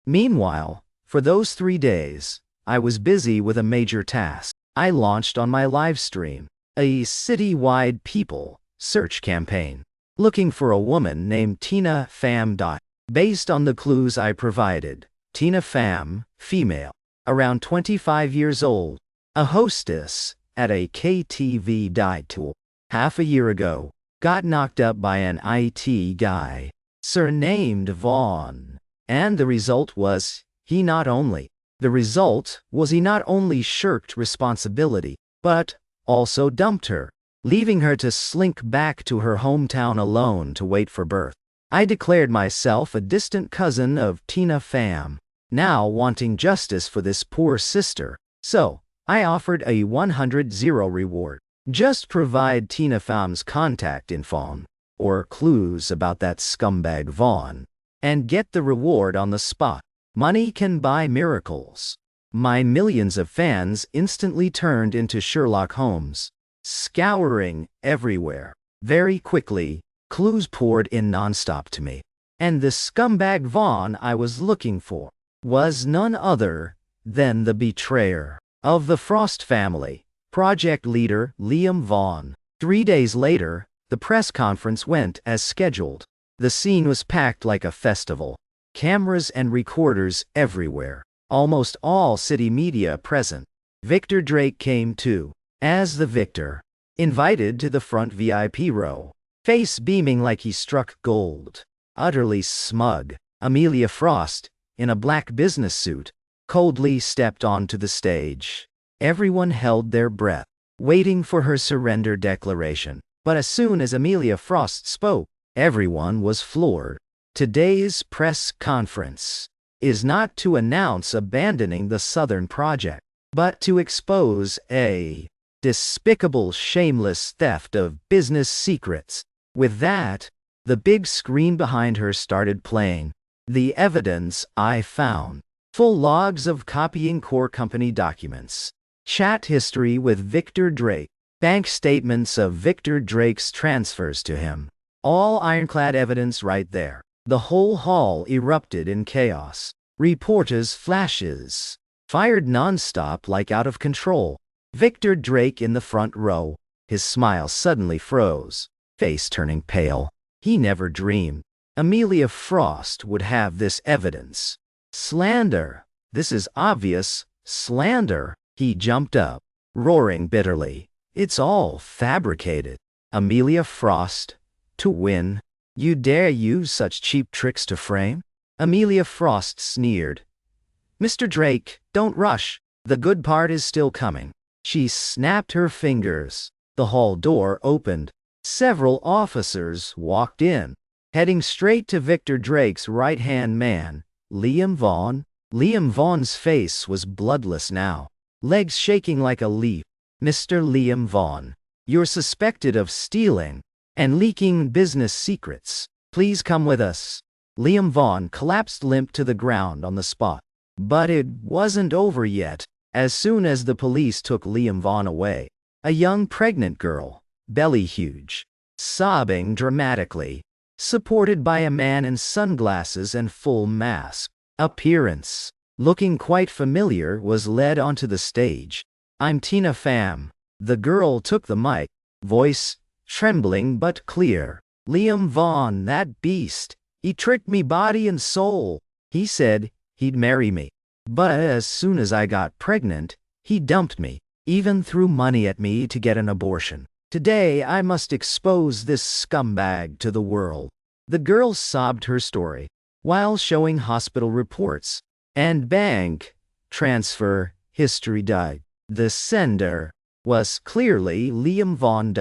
Meanwhile, for those 3 days, I was busy with a major task. I launched on my live stream a city-wide people search campaign, looking for a woman named Tina Pham. Based on the clues I provided, Tina Pham, female, around 25 years old, a hostess at a KTV died tool half a year ago, got knocked up by an IT guy, surnamed Vaughn, and the result was he not only shirked responsibility, but also dumped her, leaving her to slink back to her hometown alone to wait for birth. I declared myself a distant cousin of Tina Pham, now wanting justice for this poor sister, so I offered a 100-0 reward. Just provide Tina Phamb's contact info or clues about that scumbag Vaughn, and get the reward on the spot. Money can buy miracles. My millions of fans instantly turned into Sherlock Holmes, scouring everywhere. Very quickly, clues poured in nonstop to me. And the scumbag Vaughn I was looking for was none other than the betrayer of the Frost family, project leader Liam Vaughn. 3 days later, the press conference went as scheduled. The scene was packed like a festival. Cameras and recorders everywhere. Almost all city media present. Victor Drake came too, as the victor, invited to the front VIP row, face beaming like he struck gold. Utterly smug, Amelia Frost, in a black business suit, coldly stepped onto the stage. Everyone held their breath, waiting for her surrender declaration. But as soon as Amelia Frost spoke, everyone was floored. Today's press conference is not to announce abandoning the Southern Project, but to expose a despicable, shameless theft of business secrets. With that, the big screen behind her started playing. The evidence I found. Full logs of copying core company documents. Chat history with Victor Drake. Bank statements of Victor Drake's transfers to him. All ironclad evidence right there. The whole hall erupted in chaos. Reporters' flashes fired nonstop like out of control. Victor Drake in the front row. His smile suddenly froze, face turning pale. He never dreamed Amelia Frost would have this evidence. Slander. This is obvious slander. He jumped up, roaring bitterly. It's all fabricated. Amelia Frost, to win. You dare use such cheap tricks to frame? Amelia Frost sneered. Mr. Drake, don't rush. The good part is still coming. She snapped her fingers. The hall door opened. Several officers walked in, heading straight to Victor Drake's right-hand man, Liam Vaughn. Liam Vaughn's face was bloodless now, legs shaking like a leaf. Mr. Liam Vaughn, you're suspected of stealing and leaking business secrets. Please come with us. Liam Vaughn collapsed limp to the ground on the spot. But it wasn't over yet. As soon as the police took Liam Vaughn away, a young pregnant girl, belly huge, sobbing dramatically, supported by a man in sunglasses and full mask, appearance, looking quite familiar, was led onto the stage. I'm Tina Pham. The girl took the mic, voice trembling but clear. Liam Vaughn, that beast. He tricked me body and soul. He said he'd marry me. But as soon as I got pregnant, he dumped me, even threw money at me to get an abortion. Today I must expose this scumbag to the world. The girl sobbed her story, while showing hospital reports and bank transfer history. Died. The sender was clearly Liam Vaughn.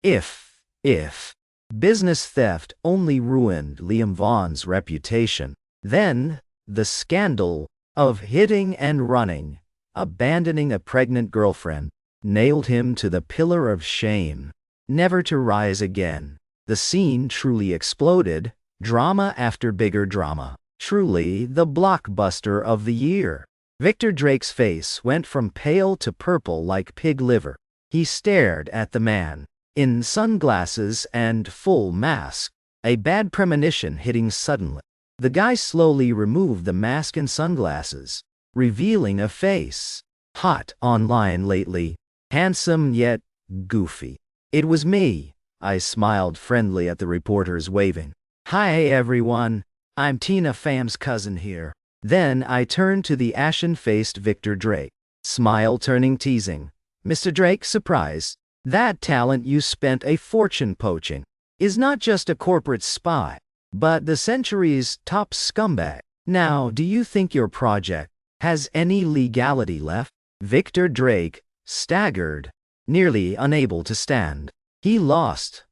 If business theft only ruined Liam Vaughn's reputation, then the scandal of hitting and running, abandoning a pregnant girlfriend, nailed him to the pillar of shame, never to rise again. The scene truly exploded, drama after bigger drama. Truly the blockbuster of the year. Victor Drake's face went from pale to purple like pig liver. He stared at the man, in sunglasses and full mask, a bad premonition hitting suddenly. The guy slowly removed the mask and sunglasses, revealing a face. Hot online lately. Handsome yet goofy. It was me. I smiled friendly at the reporters waving. Hi everyone. I'm Tina Pham's cousin here. Then I turned to the ashen-faced Victor Drake, smile turning teasing. Mr. Drake, surprise. That talent you spent a fortune poaching is not just a corporate spy, but the century's top scumbag. Now, do you think your project has any legality left? Victor Drake staggered, nearly unable to stand. He lost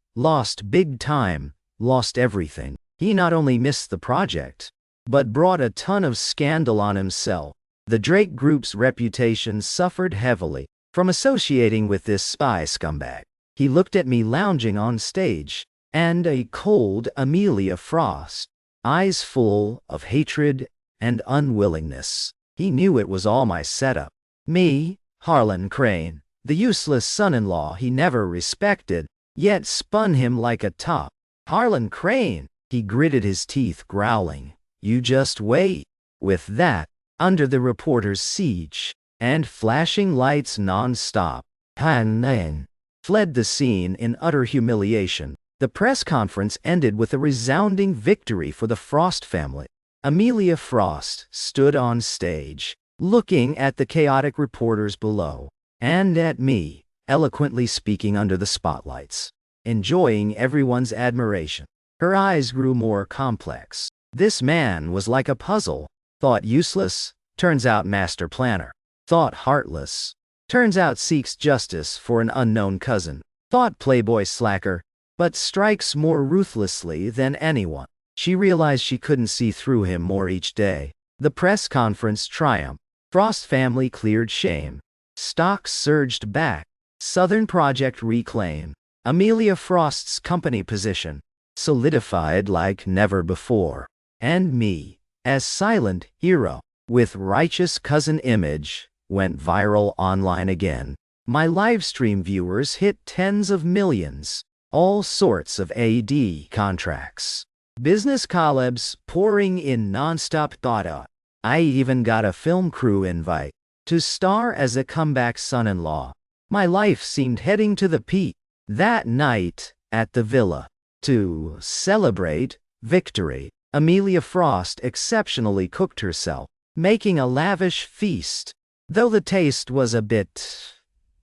big time, lost everything. He not only missed the project, but brought a ton of scandal on himself. The Drake Group's reputation suffered heavily. from associating with this spy scumbag. He looked at me lounging on stage, and a cold Amelia Frost, eyes full of hatred and unwillingness. He knew it was all my setup. Me, Harlan Crane, the useless son-in-law he never respected, yet spun him like a top. Harlan Crane, he gritted his teeth, growling. You just wait. With that, under the reporter's siege, and flashing lights non-stop, Han fled the scene in utter humiliation. The press conference ended with a resounding victory for the Frost family. Amelia Frost stood on stage, looking at the chaotic reporters below, and at me, eloquently speaking under the spotlights, enjoying everyone's admiration. Her eyes grew more complex. This man was like a puzzle. Thought useless, turns out master planner. Thought heartless, turns out seeks justice for an unknown cousin. Thought playboy slacker, but strikes more ruthlessly than anyone. She realized she couldn't see through him more each day. The press conference triumphed. Frost family cleared shame. Stocks surged back. Southern Project reclaimed. Amelia Frost's company position solidified like never before. And me, as silent hero, with righteous cousin image, went viral online again. My livestream viewers hit tens of millions. All sorts of AD contracts. Business collabs pouring in nonstop. I even got a film crew invite to star as a comeback son-in-law. My life seemed heading to the peak. That night, at the villa, to celebrate victory, Amelia Frost exceptionally cooked herself, making a lavish feast, though the taste was a bit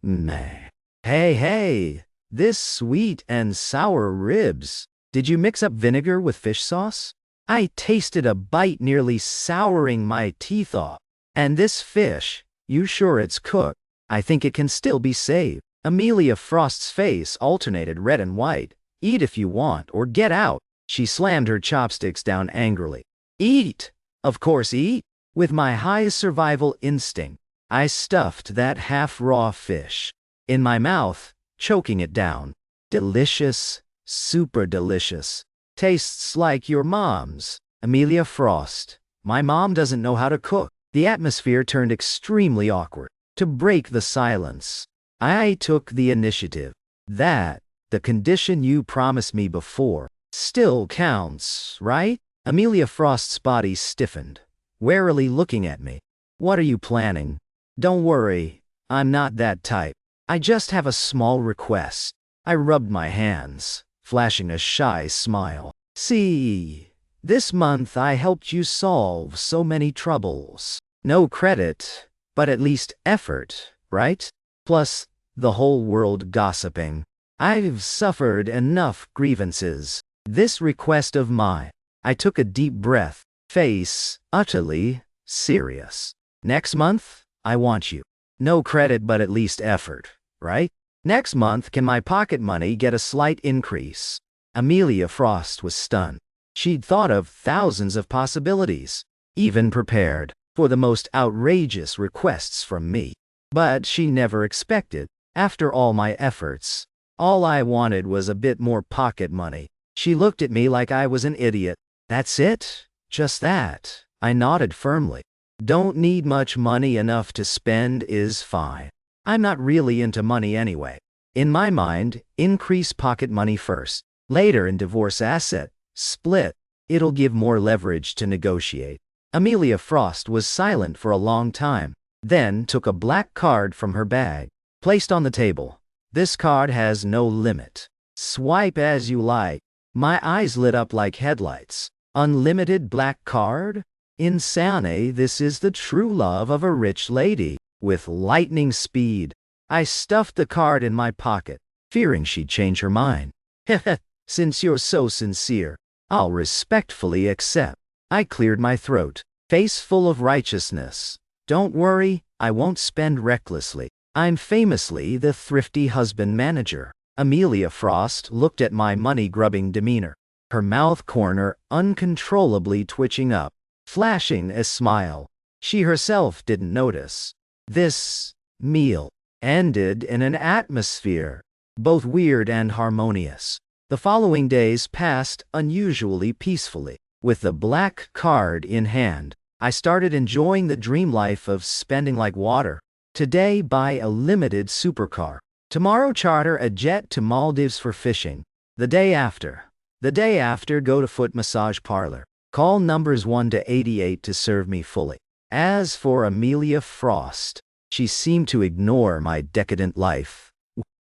meh. Hey, this sweet and sour ribs. Did you mix up vinegar with fish sauce? I tasted a bite, nearly souring my teeth off. And this fish, you sure it's cooked? I think it can still be saved. Amelia Frost's face alternated red and white. Eat if you want, or get out. She slammed her chopsticks down angrily. Eat! Of course eat! With my highest survival instinct, I stuffed that half-raw fish in my mouth, choking it down. Delicious, super delicious. Tastes like your mom's. Amelia Frost. My mom doesn't know how to cook. The atmosphere turned extremely awkward. To break the silence, I took the initiative. The condition you promised me before, still counts, right? Amelia Frost's body stiffened, warily looking at me. What are you planning? Don't worry, I'm not that type. I just have a small request. I rubbed my hands, flashing a shy smile. See, this month I helped you solve so many troubles. No credit, but at least effort, right? Plus, the whole world gossiping. I've suffered enough grievances. This request of mine. I took a deep breath, face utterly serious. Next month, I want you. No credit, but at least effort, right? Next month, can my pocket money get a slight increase? Amelia Frost was stunned. She'd thought of thousands of possibilities, even prepared for the most outrageous requests from me. But she never expected, after all my efforts, all I wanted was a bit more pocket money. She looked at me like I was an idiot. That's it? Just that? I nodded firmly. Don't need much money, enough to spend is fine. I'm not really into money anyway. In my mind, increase pocket money first. Later in divorce asset, split. It'll give more leverage to negotiate. Amelia Frost was silent for a long time, then took a black card from her bag, placed on the table. This card has no limit. Swipe as you like. My eyes lit up like headlights. Unlimited black card? Insane, this is the true love of a rich lady. With lightning speed, I stuffed the card in my pocket, fearing she'd change her mind. Heh, since you're so sincere, I'll respectfully accept. I cleared my throat, face full of righteousness. Don't worry, I won't spend recklessly. I'm famously the thrifty husband manager. Amelia Frost looked at my money-grubbing demeanor, her mouth corner uncontrollably twitching up, flashing a smile she herself didn't notice. This meal ended in an atmosphere both weird and harmonious. The following days passed unusually peacefully. With the black card in hand, I started enjoying the dream life of spending like water. Today, buy a limited supercar. Tomorrow, charter a jet to Maldives for fishing. The day after, go to foot massage parlor. Call numbers 1 to 88 to serve me fully. As for Amelia Frost, she seemed to ignore my decadent life.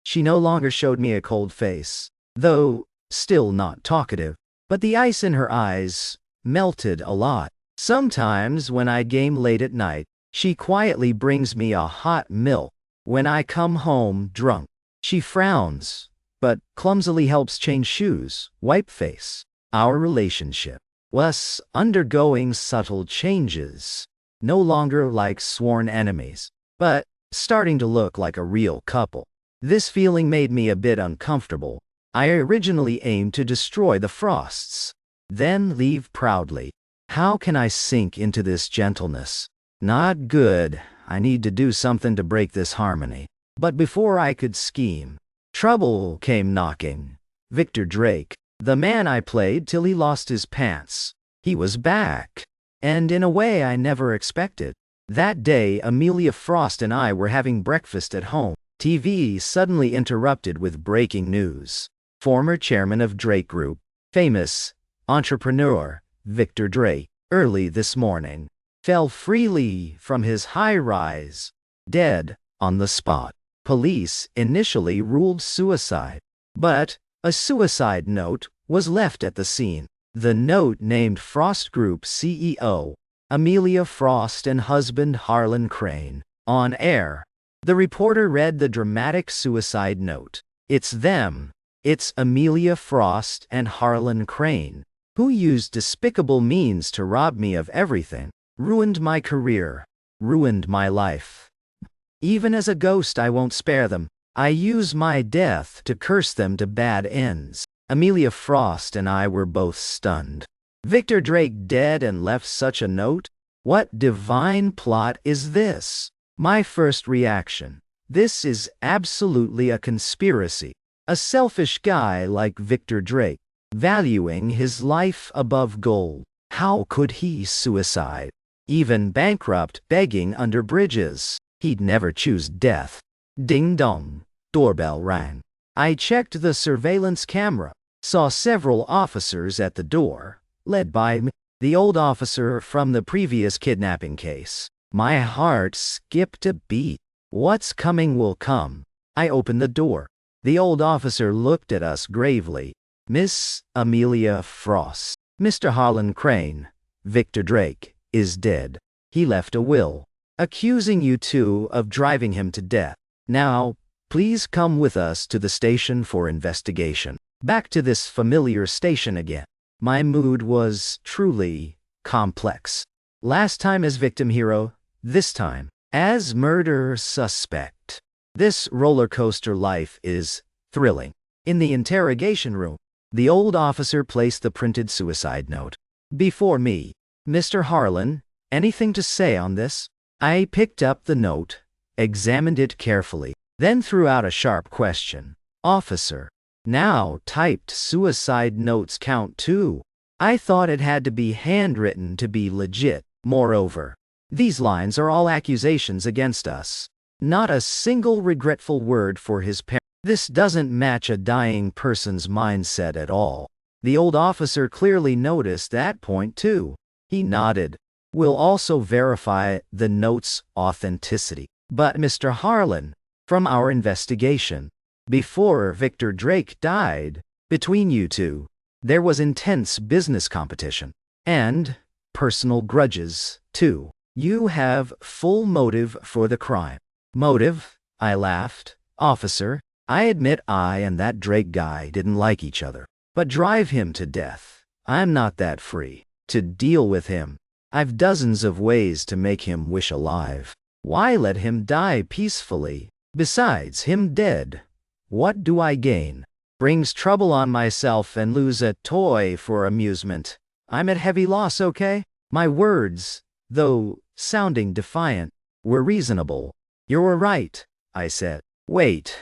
She no longer showed me a cold face, though still not talkative, but the ice in her eyes melted a lot. Sometimes when I game late at night, she quietly brings me a hot milk. When I come home drunk, she frowns, but clumsily helps change shoes, wipe face. Our relationship was undergoing subtle changes, no longer like sworn enemies, but starting to look like a real couple. This feeling made me a bit uncomfortable. I originally aimed to destroy the Frosts, then leave proudly. How can I sink into this gentleness? Not good. I need to do something to break this harmony. But before I could scheme, trouble came knocking. Victor Drake, the man I played till he lost his pants. He was back, and in a way I never expected. That day, Amelia Frost and I were having breakfast at home. TV suddenly interrupted with breaking news. Former chairman of Drake Group, famous entrepreneur Victor Drake, early this morning, fell freely from his high-rise, dead on the spot. Police initially ruled suicide, but a suicide note was left at the scene. The note named Frost Group CEO Amelia Frost and husband Harlan Crane. On air, the reporter read the dramatic suicide note. It's them. It's Amelia Frost and Harlan Crane, who used despicable means to rob me of everything, ruined my career, ruined my life. Even as a ghost, I won't spare them. I use my death to curse them to bad ends. Amelia Frost and I were both stunned. Victor Drake dead and left such a note? What divine plot is this? My first reaction: this is absolutely a conspiracy. A selfish guy like Victor Drake, valuing his life above gold. How could he suicide? Even bankrupt, begging under bridges, he'd never choose death. Ding dong. Doorbell rang. I checked the surveillance camera, saw several officers at the door, led by me, the old officer from the previous kidnapping case. My heart skipped a beat. What's coming will come. I opened the door. The old officer looked at us gravely. Miss Amelia Frost, Mr. Harlan Crane, Victor Drake, is dead. He left a will, accusing you two of driving him to death. Now, please come with us to the station for investigation. Back to this familiar station again. My mood was truly complex. Last time as victim hero, this time as murder suspect. This roller coaster life is thrilling. In the interrogation room, the old officer placed the printed suicide note before me. Mr. Harlan, anything to say on this? I picked up the note, examined it carefully, then threw out a sharp question. Officer, now typed suicide notes count too? I thought it had to be handwritten to be legit. Moreover, these lines are all accusations against us. Not a single regretful word for his parents. This doesn't match a dying person's mindset at all. The old officer clearly noticed that point too. He nodded. We'll also verify the note's authenticity. But Mr. Harlan, from our investigation, before Victor Drake died, between you two, there was intense business competition. And personal grudges, too. You have full motive for the crime. Motive? I laughed. Officer, I admit I and that Drake guy didn't like each other. But drive him to death. I'm not that free to deal with him. I've dozens of ways to make him wish alive. Why let him die peacefully? Besides, him dead, what do I gain? Brings trouble on myself and lose a toy for amusement. I'm at heavy loss, okay? My words, though sounding defiant, were reasonable. You're right. I said. Wait.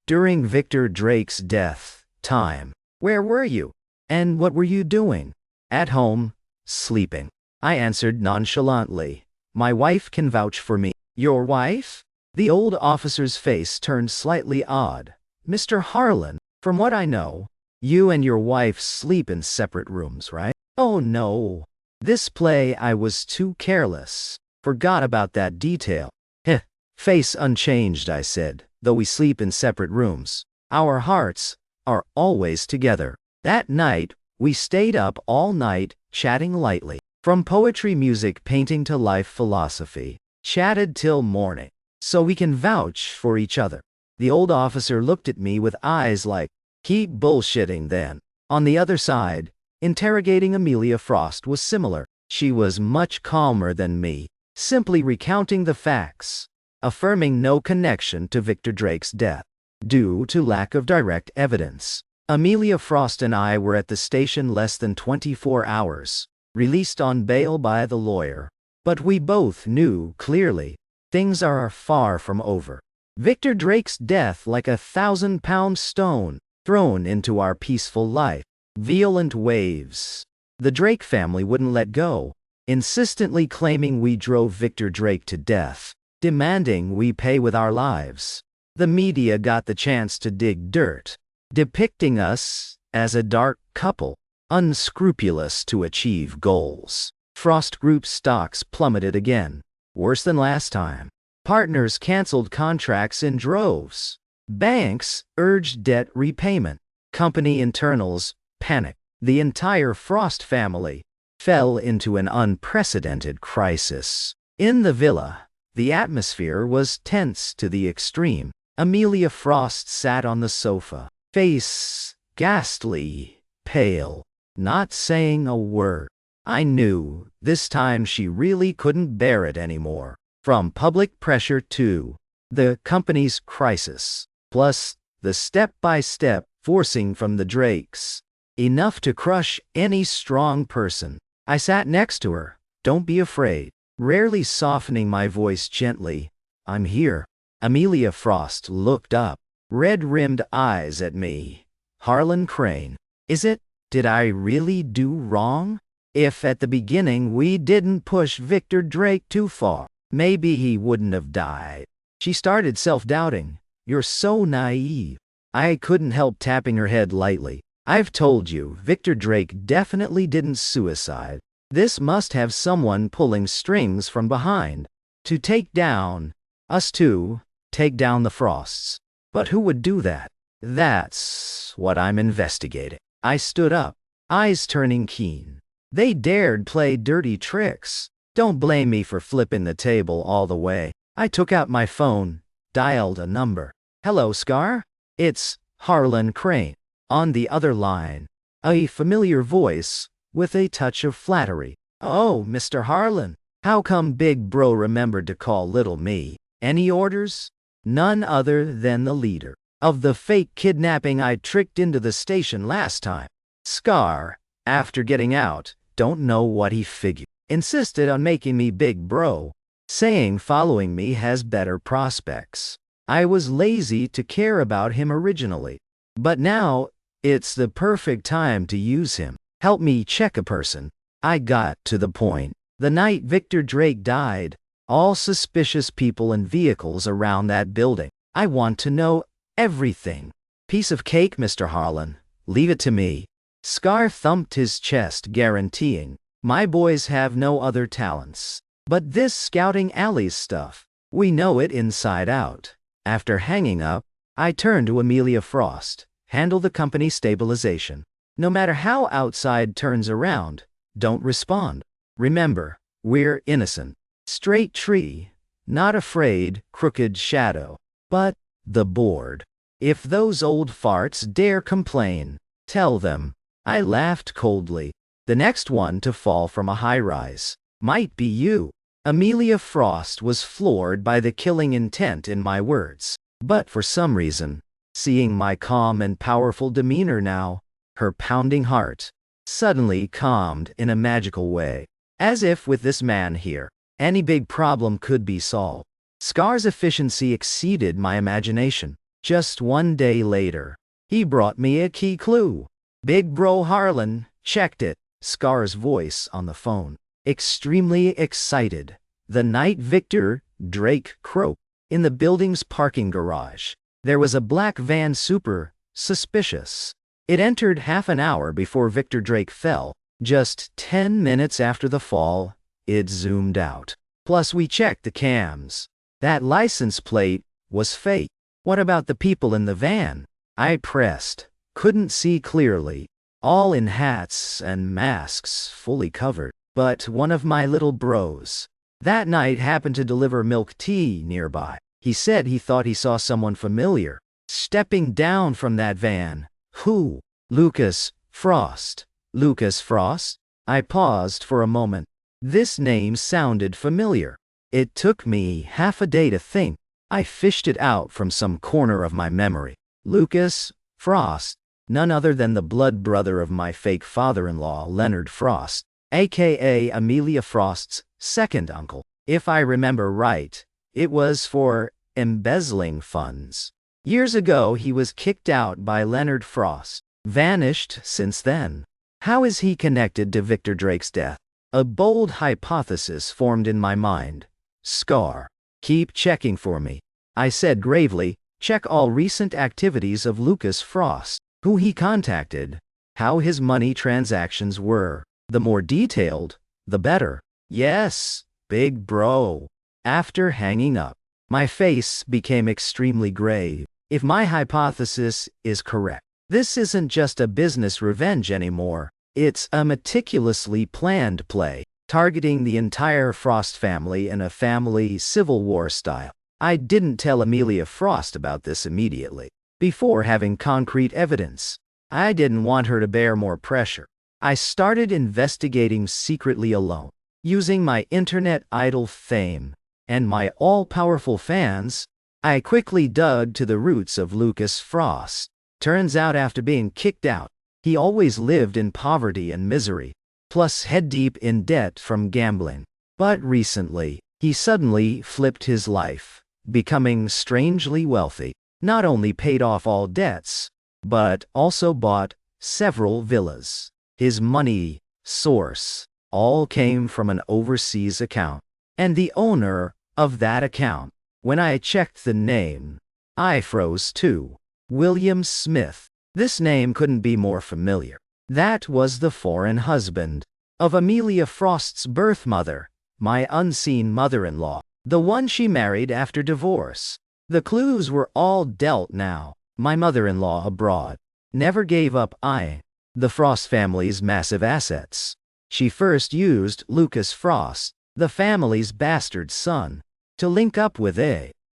During Victor Drake's death time. Where were you? And what were you doing? At home, sleeping. I answered nonchalantly. My wife can vouch for me. Your wife? The old officer's face turned slightly odd. Mr. Harlan, from what I know, you and your wife sleep in separate rooms, right? Oh no. This play I was too careless. Forgot about that detail. Heh. Face unchanged, I said. Though we sleep in separate rooms, our hearts are always together. That night, we stayed up all night, chatting lightly. From poetry, music, painting to life philosophy. Chatted till morning. So we can vouch for each other. The old officer looked at me with eyes like, keep bullshitting then. On the other side, interrogating Amelia Frost was similar. She was much calmer than me, simply recounting the facts, affirming no connection to Victor Drake's death, due to lack of direct evidence. Amelia Frost and I were at the station less than 24 hours, released on bail by the lawyer. But we both knew clearly, things are far from over. Victor Drake's death like a 1,000-pound stone, thrown into our peaceful life. Violent waves. The Drake family wouldn't let go, insistently claiming we drove Victor Drake to death, demanding we pay with our lives. The media got the chance to dig dirt, depicting us as a dark couple, unscrupulous to achieve goals. Frost Group stocks plummeted again, worse than last time. Partners canceled contracts in droves. Banks urged debt repayment. Company internals panicked. The entire Frost family fell into an unprecedented crisis. In the villa, the atmosphere was tense to the extreme. Amelia Frost sat on the sofa, face ghastly, pale, not saying a word. I knew this time she really couldn't bear it anymore. From public pressure to the company's crisis, plus the step-by-step forcing from the Drakes, enough to crush any strong person. I sat next to her, don't be afraid, rarely softening my voice gently. I'm here. Amelia Frost looked up, red-rimmed eyes at me. Harlan Crane. Is it? Did I really do wrong? If at the beginning we didn't push Victor Drake too far, maybe he wouldn't have died. She started self-doubting. You're so naive. I couldn't help tapping her head lightly. I've told you, Victor Drake definitely didn't suicide. This must have someone pulling strings from behind. To take down us two, take down the Frosts. But who would do that? That's what I'm investigating. I stood up, eyes turning keen. They dared play dirty tricks. Don't blame me for flipping the table all the way. I took out my phone, dialed a number. Hello, Scar? It's Harlan Crane. On the other line, a familiar voice with a touch of flattery. Oh, Mr. Harlan. How come Big Bro remembered to call little me? Any orders? None other than the leader of the fake kidnapping I tricked into the station last time. Scar, after getting out, don't know what he figured. Insisted on making me Big Bro, saying following me has better prospects. I was lazy to care about him originally, but now it's the perfect time to use him. Help me check a person. I got to the point. The night Victor Drake died, all suspicious people and vehicles around that building. I want to know everything. Piece of cake, Mr. Harlan. Leave it to me. Scar thumped his chest, guaranteeing, my boys have no other talents. But this scouting alleys stuff, we know it inside out. After hanging up, I turned to Amelia Frost. Handle the company stabilization. No matter how outside turns around, don't respond. Remember, we're innocent. Straight tree, not afraid, crooked shadow. But the board. If those old farts dare complain, tell them. I laughed coldly. The next one to fall from a high-rise might be you. Amelia Frost was floored by the killing intent in my words. But for some reason, seeing my calm and powerful demeanor now, her pounding heart suddenly calmed in a magical way. As if with this man here, any big problem could be solved. Scar's efficiency exceeded my imagination. Just one day later, he brought me a key clue. Big bro Harlan checked it. Scar's voice on the phone. Extremely excited. The night Victor Drake croaked in the building's parking garage, there was a black van, super suspicious. It entered half an hour before Victor Drake fell. Just 10 minutes after the fall, it zoomed out. Plus we checked the cams. That license plate was fake. What about the people in the van? I pressed. Couldn't see clearly. All in hats and masks, fully covered. But one of my little bros that night happened to deliver milk tea nearby. He said he thought he saw someone familiar stepping down from that van. Who? Lucas Frost. Lucas Frost? I paused for a moment. This name sounded familiar. It took me half a day to think. I fished it out from some corner of my memory. Lucas Frost, none other than the blood brother of my fake father-in-law, Leonard Frost, aka Amelia Frost's second uncle. If I remember right, it was for embezzling funds. Years ago he was kicked out by Leonard Frost. Vanished since then. How is he connected to Victor Drake's death? A bold hypothesis formed in my mind. Scar. Keep checking for me. I said gravely, check all recent activities of Lucas Frost, who he contacted, how his money transactions were. The more detailed, the better. Yes, big bro. After hanging up, my face became extremely grave. If my hypothesis is correct, this isn't just a business revenge anymore. It's a meticulously planned play, targeting the entire Frost family in a family civil war style. I didn't tell Amelia Frost about this immediately. Before having concrete evidence, I didn't want her to bear more pressure. I started investigating secretly alone, using my internet idol fame and my all-powerful fans. I quickly dug to the roots of Lucas Frost. Turns out after being kicked out, he always lived in poverty and misery, plus head-deep in debt from gambling. But recently, he suddenly flipped his life, becoming strangely wealthy. Not only paid off all debts, but also bought several villas. His money source all came from an overseas account, and the owner of that account, when I checked the name, I froze too. William Smith. This name couldn't be more familiar. That was the foreign husband of Amelia Frost's birth mother, my unseen mother-in-law, the one she married after divorce. The clues were all dealt now. My mother-in-law abroad never gave up eyeing the Frost family's massive assets. She first used Lucas Frost, the family's bastard son, to link up with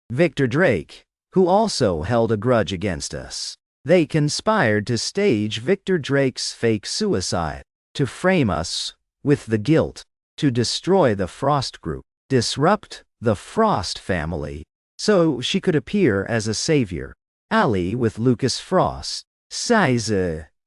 Victor Drake, who also held a grudge against us. They conspired to stage Victor Drake's fake suicide, to frame us with the guilt, to destroy the Frost group, disrupt the Frost family, so she could appear as a savior, ally with Lucas Frost, size,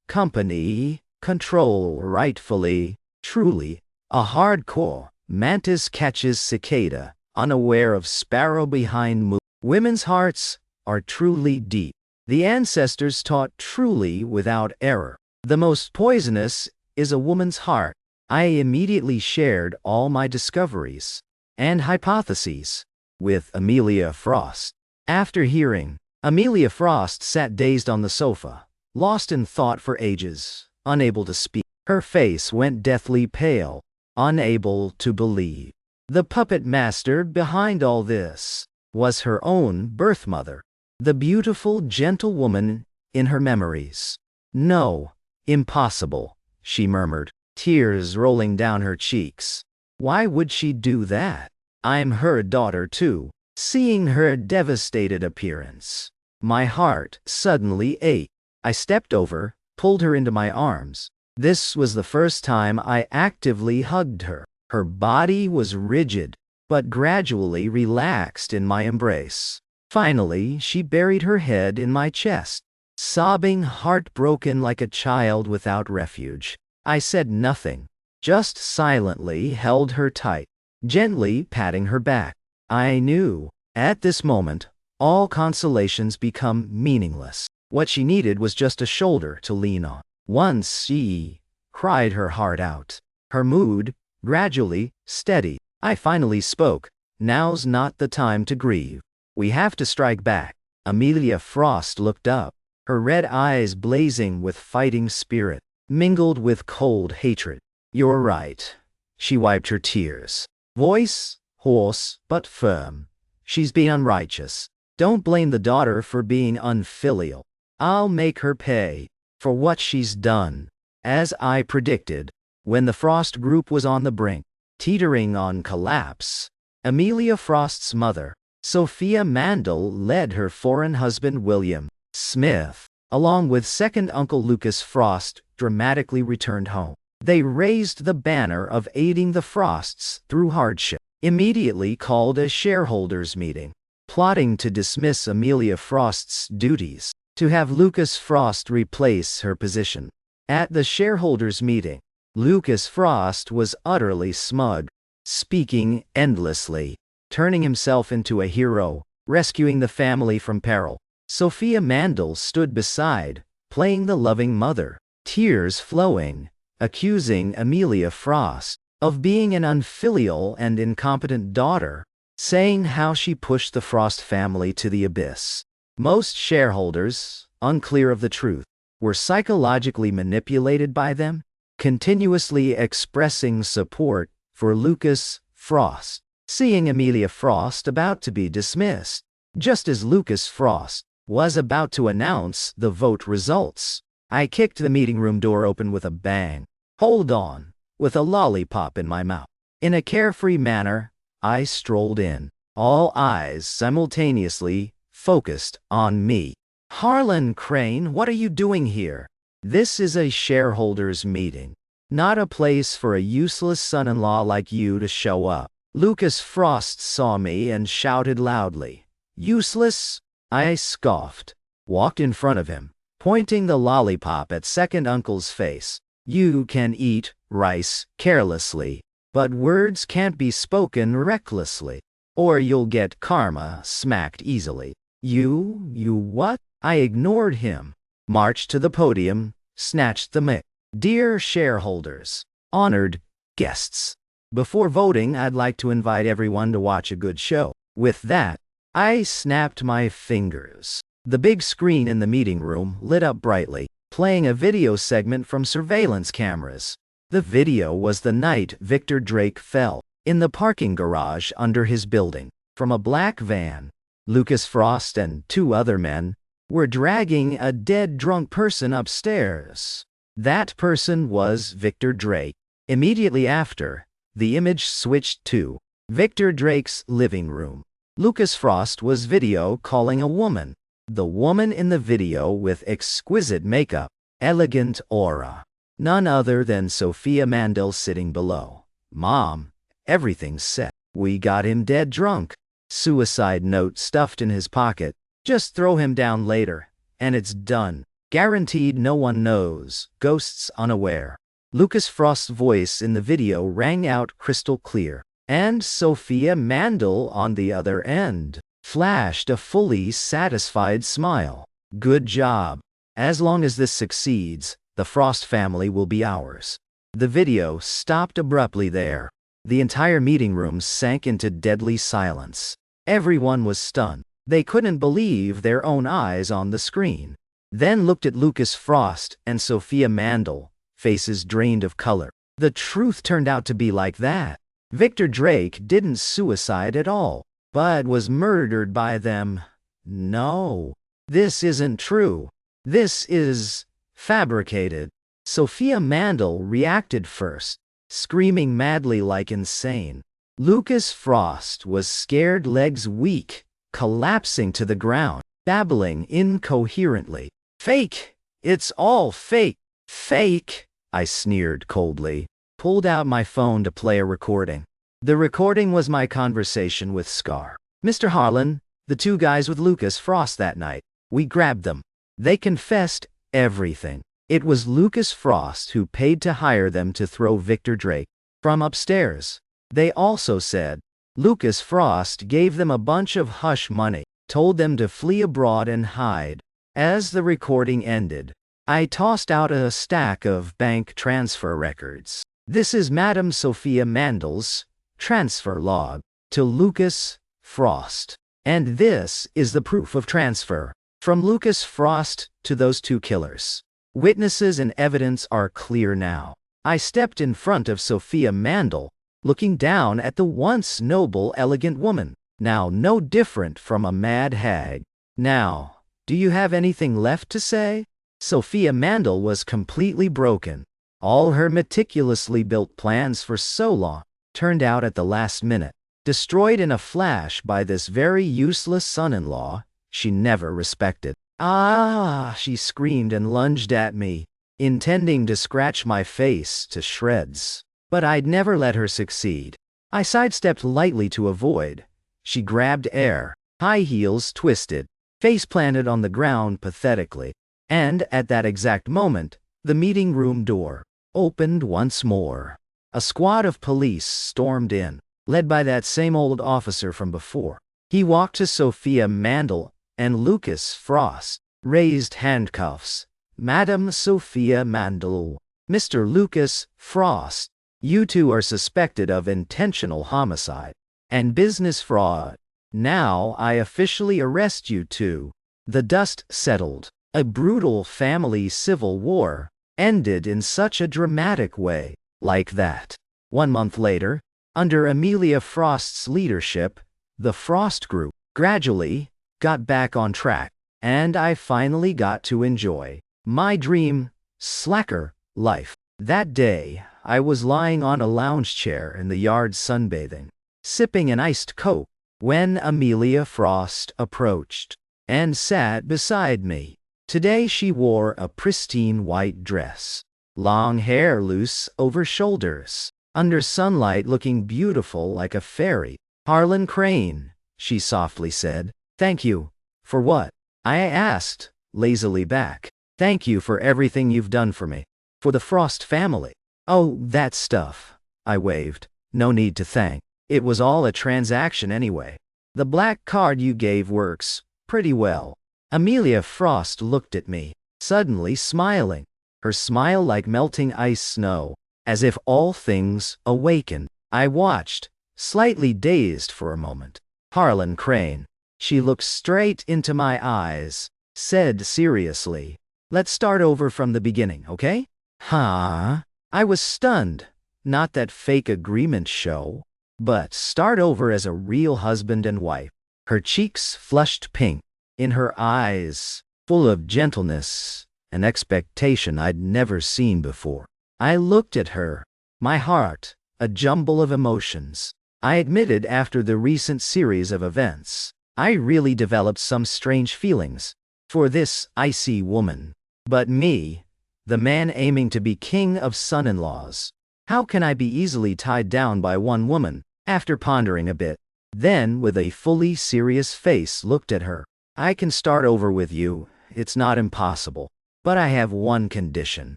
company, control rightfully, truly, a hardcore mantis catches cicada, unaware of sparrow behind moon. Women's hearts are truly deep. The ancestors taught truly without error. The most poisonous is a woman's heart. I immediately shared all my discoveries and hypotheses with Amelia Frost. After hearing, Amelia Frost sat dazed on the sofa, lost in thought for ages, unable to speak. Her face went deathly pale, unable to believe. The puppet master behind all this was her own birth mother, the beautiful, gentle woman in her memories. No, impossible, she murmured, tears rolling down her cheeks. Why would she do that? I'm her daughter too. Seeing her devastated appearance, my heart suddenly ached. I stepped over, pulled her into my arms. This was the first time I actively hugged her. Her body was rigid, but gradually relaxed in my embrace. Finally, she buried her head in my chest, sobbing, heartbroken like a child without refuge. I said nothing, just silently held her tight, gently patting her back. I knew At this moment, all consolations become meaningless. What she needed was just a shoulder to lean on. Once she cried her heart out. Her mood gradually steadied. I finally spoke. Now's not the time to grieve. We have to strike back. Amelia Frost looked up, her red eyes blazing with fighting spirit, mingled with cold hatred. You're right. She wiped her tears. Voice hoarse but firm. She's being unrighteous. Don't blame the daughter for being unfilial. I'll make her pay for what she's done. As I predicted, when the Frost group was on the brink, teetering on collapse, Amelia Frost's mother, Sophia Mandel, led her foreign husband William Smith, along with second uncle Lucas Frost, dramatically returned home. They raised the banner of aiding the Frosts through hardship, immediately called a shareholders' meeting, plotting to dismiss Amelia Frost's duties, to have Lucas Frost replace her position. At the shareholders' meeting, Lucas Frost was utterly smug, speaking endlessly, turning himself into a hero, rescuing the family from peril. Sophia Mandel stood beside, playing the loving mother, tears flowing, accusing Amelia Frost of being an unfilial and incompetent daughter, saying how she pushed the Frost family to the abyss. Most shareholders, unclear of the truth, were psychologically manipulated by them, continuously expressing support for Lucas Frost. Seeing Amelia Frost about to be dismissed, just as Lucas Frost was about to announce the vote results, I kicked the meeting room door open with a bang. Hold on, with a lollipop in my mouth. In a carefree manner, I strolled in, all eyes simultaneously focused on me. Harlan Crane, what are you doing here? This is a shareholders' meeting, not a place for a useless son-in-law like you to show up. Lucas Frost saw me and shouted loudly. Useless? I scoffed, walked in front of him, pointing the lollipop at second uncle's face. You can eat rice carelessly, but words can't be spoken recklessly, or you'll get karma smacked easily. You what? I ignored him, marched to the podium, snatched the mic. Dear shareholders, honored guests, before voting, I'd like to invite everyone to watch a good show. With that, I snapped my fingers. The big screen in the meeting room lit up brightly, playing a video segment from surveillance cameras. The video was the night Victor Drake fell in the parking garage under his building. From a black van, Lucas Frost and two other men were dragging a dead drunk person upstairs. That person was Victor Drake. Immediately after, the image switched to Victor Drake's living room. Lucas Frost was video calling a woman. The woman in the video with exquisite makeup, elegant aura. None other than Sophia Mandel sitting below. Mom, everything's set. We got him dead drunk. Suicide note stuffed in his pocket. Just throw him down later, and it's done. Guaranteed no one knows. Ghosts unaware. Lucas Frost's voice in the video rang out crystal clear, and Sophia Mandel on the other end flashed a fully satisfied smile. Good job. As long as this succeeds, the Frost family will be ours. The video stopped abruptly there. The entire meeting room sank into deadly silence. Everyone was stunned. They couldn't believe their own eyes on the screen. Then looked at Lucas Frost and Sophia Mandel, faces drained of color. The truth turned out to be like that. Victor Drake didn't suicide at all, but was murdered by them. No, this isn't true. This is fabricated. Sophia Mandel reacted first, screaming madly like insane. Lucas Frost was scared, legs weak, collapsing to the ground, babbling incoherently. Fake! It's all fake! Fake! I sneered coldly, pulled out my phone to play a recording. The recording was my conversation with Scar. Mr. Harlan, the two guys with Lucas Frost that night. We grabbed them. They confessed everything. It was Lucas Frost who paid to hire them to throw Victor Drake from upstairs. They also said Lucas Frost gave them a bunch of hush money, told them to flee abroad and hide. As the recording ended, I tossed out a stack of bank transfer records. This is Madame Sophia Mandel's transfer log to Lucas Frost. And this is the proof of transfer from Lucas Frost to those two killers. Witnesses and evidence are clear now. I stepped in front of Sophia Mandel, looking down at the once noble, elegant woman, now no different from a mad hag. Now, do you have anything left to say? Sophia Mandel was completely broken. All her meticulously built plans for so long turned out at the last minute, destroyed in a flash by this very useless son-in-law she never respected. Ah, she screamed and lunged at me, intending to scratch my face to shreds. But I'd never let her succeed. I sidestepped lightly to avoid. She grabbed air, high heels twisted, face planted on the ground pathetically. And at that exact moment, the meeting room door opened once more. A squad of police stormed in, led by that same old officer from before. He walked to Sophia Mandel, and Lucas Frost raised handcuffs. Madam Sophia Mandel, Mr. Lucas Frost, you two are suspected of intentional homicide and business fraud. Now I officially arrest you two. The dust settled. A brutal family civil war ended in such a dramatic way, like that. 1 month later, under Amelia Frost's leadership, the Frost Group gradually got back on track, and I finally got to enjoy my dream, slacker, life. That day, I was lying on a lounge chair in the yard sunbathing, sipping an iced Coke, when Amelia Frost approached and sat beside me. Today she wore a pristine white dress, long hair loose over shoulders, under sunlight looking beautiful like a fairy. Harlan Crane, she softly said. Thank you. For what? I asked, lazily back. Thank you for everything you've done for me. For the Frost family. Oh, that stuff. I waved. No need to thank. It was all a transaction anyway. The black card you gave works pretty well. Amelia Frost looked at me, suddenly smiling, her smile like melting ice snow, as if all things awakened. I watched, slightly dazed for a moment. Harlan Crane. She looked straight into my eyes, said seriously, let's start over from the beginning, okay? Huh? I was stunned. Not that fake agreement show, but start over as a real husband and wife. Her cheeks flushed pink, in her eyes, full of gentleness and expectation I'd never seen before. I looked at her, my heart a jumble of emotions. I admitted after the recent series of events, I really developed some strange feelings for this icy woman. But me, the man aiming to be king of son-in-laws, how can I be easily tied down by one woman? After pondering a bit, then with a fully serious face looked at her. I can start over with you, it's not impossible. But I have one condition.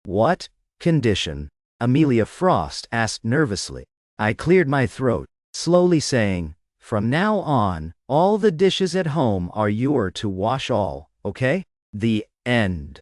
What condition? Amelia Frost asked nervously. I cleared my throat, slowly saying, from now on, all the dishes at home are yours to wash all, okay? The end.